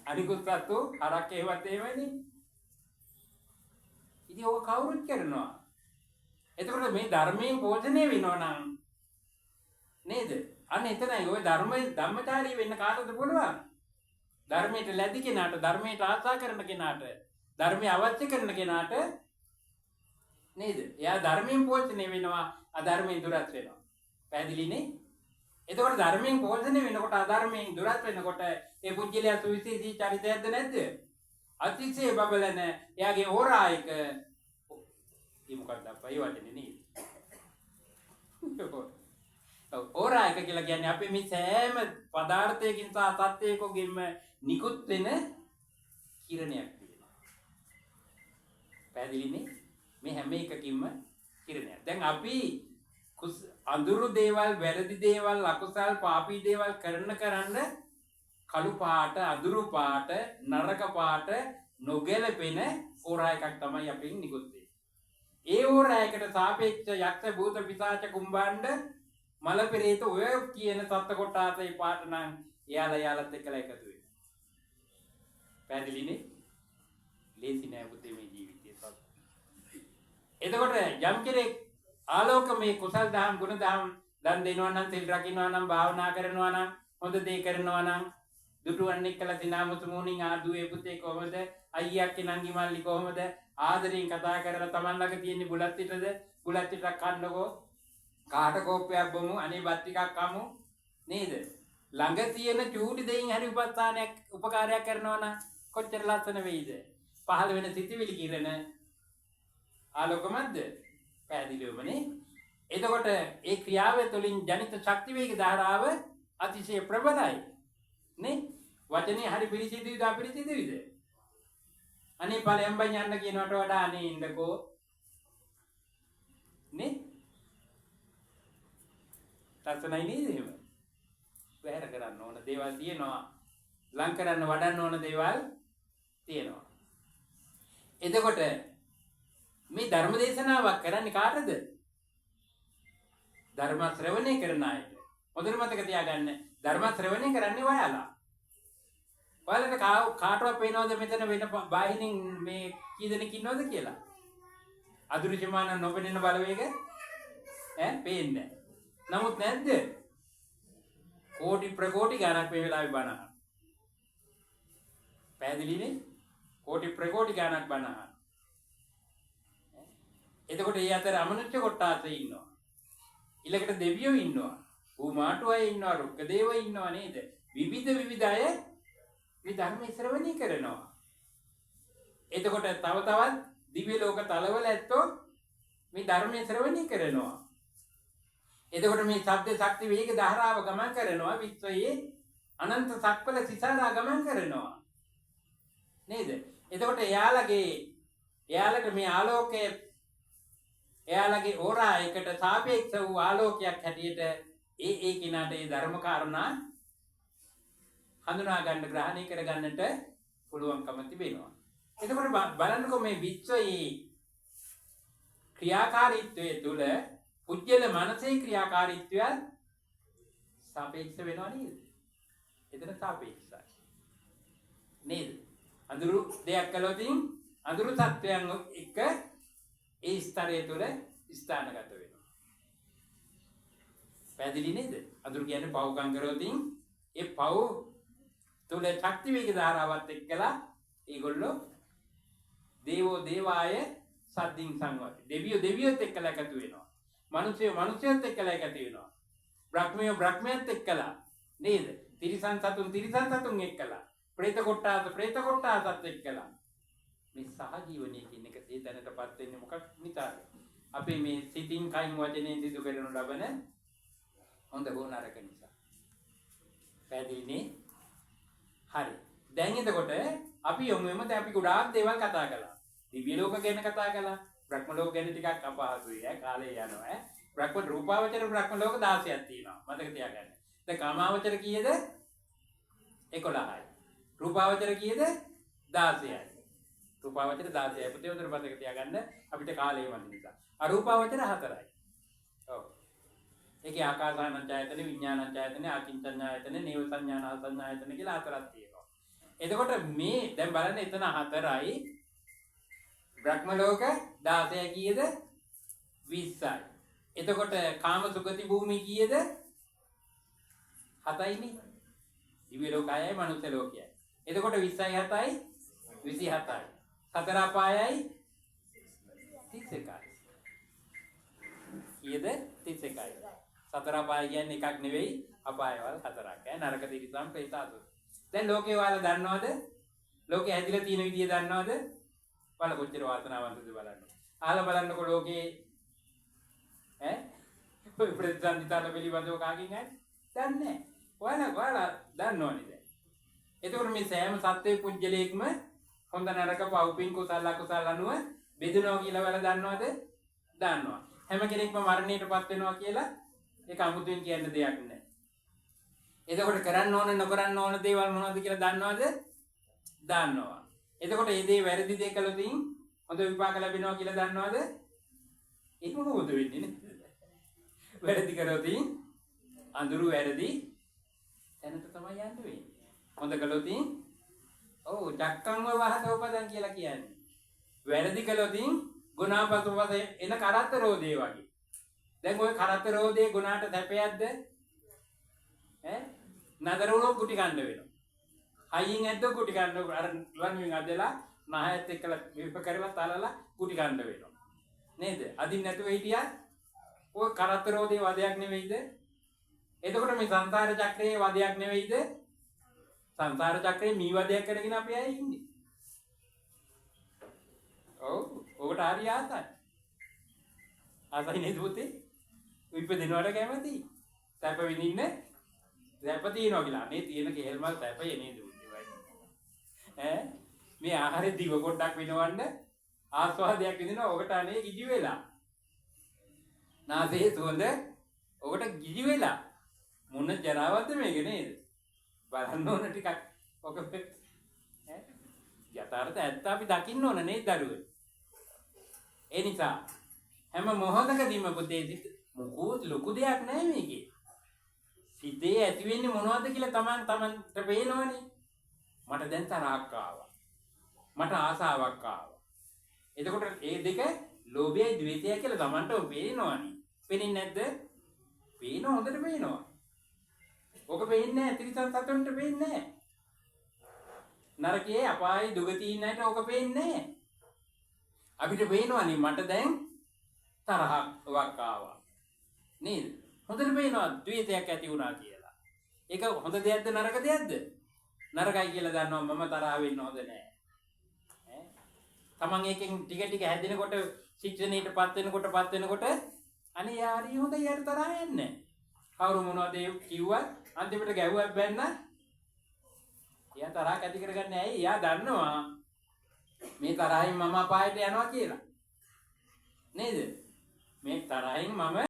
අනිකුත් සතු හරක් ඒවත් එහෙමනේ. ඉතින් ඕක කවුරුත් කරනවා. එතකොට මේ ධර්මයෙන් පෝෂණය වෙනවා නම් නේද? අන්න එතනයි ඔය ධම්මචාරී වෙන්න කාටද පුළුවන්? ධර්මයට ලැබි කෙනාට, ධර්මයට ආශා කරන කෙනාට, ධර්මය අවශ්‍ය කරන කෙනාට නේද? එයා ධර්මයෙන් පෝෂණය වෙනවා, අධර්මයෙන් දුරස් වෙනවා. පැහැදිලිනේ? එතකොට ධර්මයෙන් පෝෂණය වෙනකොට අධර්මයෙන් දුරස් වෙනකොට ඒ පුජ්‍යලයා සුවිශේෂී චරිතයක්ද නැද්ද? අතිශය බබලන එයාගේ ඕරායක මොකක්ද අපේ වචනේ නේද? ඕරායක කියලා කියන්නේ අපි මේ සෑම පදාර්ථයකින් සහ තත්ත්වයකින්ම නිකුත් වෙන කිරණයක් තියෙනවා. පැහැදිලිනේ? මේ හැම එකකින්ම කිරණයක්. දැන් අපි අඳුරු දේවල්, වැරදි දේවල්, අකුසල්, පාපී දේවල් කරන්න කළු පාට, අඳුරු පාට, නරක පාට නොගැලපෙන ඕරායකක් තමයි අපින් නිකුත් වෙන්නේ. ඒ ඕරායකට සාපේක්ෂ යක්ෂ භූත පිසාච කුම්භාණ්ඩ මල පෙරේත ඔය කියන සත්ත්ව කොටාසේ පාට නම් එයාලත් එක්කලා එකතු වෙනවා. පැහැදිලිනේ? ලේසි නෑ පුතේ මේ ජීවිතය සත්. එතකොට යම් කෙනෙක් ආලෝකමේ කුසල් දහම් ගුණ දහම් දන් දෙනවා නම්, සිල් රකින්නවා නම්, භාවනා කරනවා නම්, හොඳ දේ කරනවා නම්, දුටුවන් එක්කලා දිනාමුතු මුණින් ආදුවේ පුතේ කොහමද? අයියා කෙනන්ගේ මල්ලි කොහමද? ආදරෙන් කතා කරලා Taman ළඟ තියෙන බුලත් පිටද? බුලත් පිටක් කන්නකෝ. කාට කෝප්පයක් බොමු, අනේ බත් ටිකක් කමු නේද? ළඟ තියෙන චූටි දෙයින් හරි උපකාරයක් කරනවා නම් කොච්චර ලස්සන වෙයිද? පහළ වෙන සිතිවිලි කිරණ ආලෝකමත්ද? පැහැදිලිවමනේ. එතකොට ඒ ක්‍රියාව තුළින් ජනිත ශක්ති වේග ධාරාව අතිශය ප්‍රබලයි නේ? වචනේ හරි පිළිසිදුයිද අපිරිසිදුයිද? අනේ ඵලයන් බන් යන්න කියනවට වඩා අනේ ඉන්නකෝ නේ? ලස්සනයි නේද එහෙම? වැහැර කරන්න ඕන දේවල් තියෙනවා. ලං කරන්න වඩන්න ඕන දේවල් තියෙනවා. එතකොට මේ ධර්ම දේශනාවක් කරන්නේ කාටද? ධර්ම ශ්‍රවණය කරන අයට. මොකද මතක තියාගන්න ධර්ම ශ්‍රවණය කරන්නේ ඔයාලා. ඔයාලට කාටවත් පේනවද මෙතන වෙන බාහිරින් මේ කී දෙනෙක් ඉන්නවද කියලා? අදෘශ්‍යමාන නොපෙනෙන බලවේග පේන්නේ. නමුත් නැද්ද? කෝටි ප්‍රකෝටි ගණක් මේ වෙලාවේ බණ අහන. පැහැදිලිනේ? කෝටි ප්‍රකෝටි ගණක් බණ අහන. එතකොට ඒ අතර අමනුෂ්‍ය කොටාස ඉන්නවා. ඊළඟට දෙවියෝ ඉන්නවා. භූමාටු අය ඉන්නවා, රුක්ක දේව ඉන්නවා නේද? විවිධ අය මේ ධර්ම ශ්‍රවණය කරනවා. එතකොට තව තවත් දිව්‍ය ලෝක තලවල ඇත්තෝ මේ ධර්ම ශ්‍රවණය කරනවා. එතකොට මේ ශබ්ද ශක්ති වේග ධාරාව ගමන් කරනවා විශ්වයේ අනන්ත සක්වල සිසාරා ගමන් කරනවා නේද? එතකොට එයාලට මේ ආලෝකයේ එයාලගේ ඕරා එකට සාපේක්ෂ වූ ආලෝකයක් හැටියට ඒ කිනාට ඒ ධර්ම කාරණා හඳුනා ගන්න, ග්‍රහණය කර ගන්නට පුළුවන්කම තිබෙනවා. එතකොට බලන්නකො මේ විශ්වයේ ක්‍රියාකාරීත්වයේ තුල පුජ්‍යල මනසේ ක්‍රියාකාරීත්වය සාපේක්ෂ වෙනවා නේද? එතන සාපේක්ෂයි. නේද? අඳුරු දෙයක් කළොත් අඳුරු තත්වයන් එක ඒ ස්තරය තුල ස්ථානගත වෙනවා. පැහැදිලි නේද? අඳුරු කියන්නේ පව්කම් කරොත් ඒ පව් තුල ශක්ති වේග ධාරාවත් එක්කලා ඒගොල්ලෝ දේවෝ දේවාය සද්දින් සංවති. දෙවියොත් එක්කලා එකතු වෙනවා. මිනිසයොත් එක්කලා එකතු වෙනවා. බ්‍රහ්මයොත් එක්කලා නේද? තිරිසන් සතුන් එක්කලා. ප්‍රේත කොට්ටාසත් එක්කලා. මේ සහජීවනයේ කියන එක ඒ දැනටපත් වෙන්නේ මොකක් නිසාද? අපි මේ සිතින් කයින් වචනයෙන් සිදු කරනු ලබන හොඳ හෝ නරක නිසා. පැහැදිලිනේ? හරි. දැන් එතකොට අපි යොමු වෙමු. දැන් අපි ගොඩාක් දේවල් කතා කළා. දිව්‍ය ලෝක ගැන කතා කළා. බ්‍රහ්ම ලෝක ගැන ටිකක් අපහසුයි ඈ. කාලේ යනවා ඈ. බ්‍රහ්ම රූපාවචර බ්‍රහ්ම ලෝක 16ක් තියෙනවා. මතක තියාගන්න. දැන් කාමාවචර කීයද? 11යි. රූපාවචර කීයද? 16යි. රූපාවචර 16යි. පුතේ උදේ මතක තියාගන්න. අපිට කාලේ වන්දි නිසා. අරූපාවචර 4යි. ඔව්. ඒකේ ආකාසානංචායතන, විඥානංචායතන, ආකින්චඤ්ඤායතන, නේව සංඥාන සංඥායතන කියලා 4ක් තියෙනවා. එතකොට මේ දැන් බලන්න එතන 4යි. බ්‍රහ්ම ලෝක 16 කීයද? 20යි. එතකොට කාම සුගති භූමි කීයද? 7යිනේ. දිව්‍ය ලෝකයයි මනුස්ස ලෝකයයි. එතකොට 20යි 7යි 27යි. සතර අපායයි 31යි. කීයද? 31යි. සතර අපාය කියන්නේ එකක් නෙවෙයි අපායවල 4ක්. නරක තිරිසන් ප්‍රේත අසුර. දැන් ලෝකේ ඔයාලා දන්නවද? ලෝකේ හැදිලා තියෙන විදිය දන්නවද? ඔයාලා කොච්චර වාසනාවන්තද බලන්න. අහලා බලන්නකො ලෝකේ ඔය ප්‍රතිසන්දිතාල පිළිබඳව කාගෙන් හරි දන්නේ නැහැ. ඔයාලා දන්නවනේ දැන්. එතකොට මේ සෑම සත්වයේ පුජ්‍යලයක්ම හොඳ නරක පව්පින් කුසල අකුසල අනුව බෙදනවා කියලා ඔයාලා දන්නවද? දන්නවා. හැම කෙනෙක්ම මරණයටපත් වෙනවා කියලා ඒක අමුතුවෙන් කියන්න දෙයක් නැහැ. එතකොට කරන්න ඕන නොකරන්න ඕන දේවල් මොනවද කියලා දන්නවද? දන්නවා. එතකොට මේ දේ වැරදි දෙයක් කළොත් හොඳ විපාක ලැබෙනවා කියලා දන්නවද? ඒක මොකද වෙන්නේ නේ? වැරදි කරොත් අඳුරු වැරදි එනත තමයි යන්න වෙන්නේ. හොඳ කළොත් ඔව් චක්කංව වහතෝපදන් කියලා කියන්නේ. වැරදි කළොත් ගුණාපසුපස එන කරත්ත රෝදේ වගේ. දැන් ওই කරත්ත රෝදේ ගුණාට සැපයක්ද? නතර වුණොත් කුටි කන්න වෙනවා. හයියෙන් ඇද්ද කුටි කන්න අර ලංගෙන් අදලා නහයත් එක්කලා විප කරලා තලලා කුටි කන්න වෙනවා. නේද? අදින් නැතුව හිටියා ඔය කරත්ත රෝදේ වදයක් නෙවෙයිද? එතකොට මේ සංසාර චක්‍රයේ වදයක් නෙවෙයිද? සංසාර චක්‍රයේ මී වදයක් කරගෙන අපි ආයේ ඉන්නේ. ඔව් ඔකට හරි ආසයි. ආසයි නේද පුතේ? ඉපදිනවට කැමති. සැප විඳින්න සැප තියනවා කියලා. මේ තියෙන කේල් මල් සැපේ නේද පුතේ? මේ ආහාරේ දිව කොටක් විනවන්න ආස්වාදයක් විඳිනවා. ඔකට අනේ කිජි වෙලා. නාසයේ සුවඳ ඔකට කිජි වෙලා. මොන ජරාවක්ද මේක නේද? බලන්න ඕන ටිකක්. ඔක යථාර්ථ ඇත්ත අපි දකින්න ඕන නේද දරුවෝ? ඒ නිසා හැම මොහොතකදීම පුතේ මොකෝත් ලොකු දෙයක් නැහැ මේකේ. සිතේ ඇති වෙන්නේ මොනවද කියලා තමන්ට පේනවනේ. මට දැන් තරහක් ආවා. මට ආසාවක් ආවා. එතකොට ඒ දෙක ලෝභයයි ද්වේෂයයි කියලා තමන්ට පේනවනේ. පේන්නේ නැද්ද? පේන හොඳට පේනවා. ඔක පේන්නේ නැහැ තිරිසන් සතුන්ට පේන්නේ නැහැ. නරකයේ අපායේ දුගතියින් නැට ඔක පේන්නේ නැහැ. අපිට පේනවනේ මට දැන් තරහක් ආවා. නේද? හොඳට පේනවා ද්වේෂයක් ඇති වුණා කියලා. ඒක හොඳ දෙයක්ද නරක දෙයක්ද? නරකයි කියලා දන්නවා මම තරහ වෙන්න හොඳ නැහැ. තමන් එකෙන් ටික ටික හැදෙනකොට ශික්ෂණයටපත් වෙනකොට අනේ යාරි හොඳ යාට තරහ යන්නේ. කවුරු මොනවද කිව්වත් අන්තිමට ගැව්වක් බැන්න. එයා තරහක් ඇති කරගන්නේ ඇයි? එයා දන්නවා මේ තරහින් මම අපායට යනවා කියලා. නේද? මේ තරහින් මම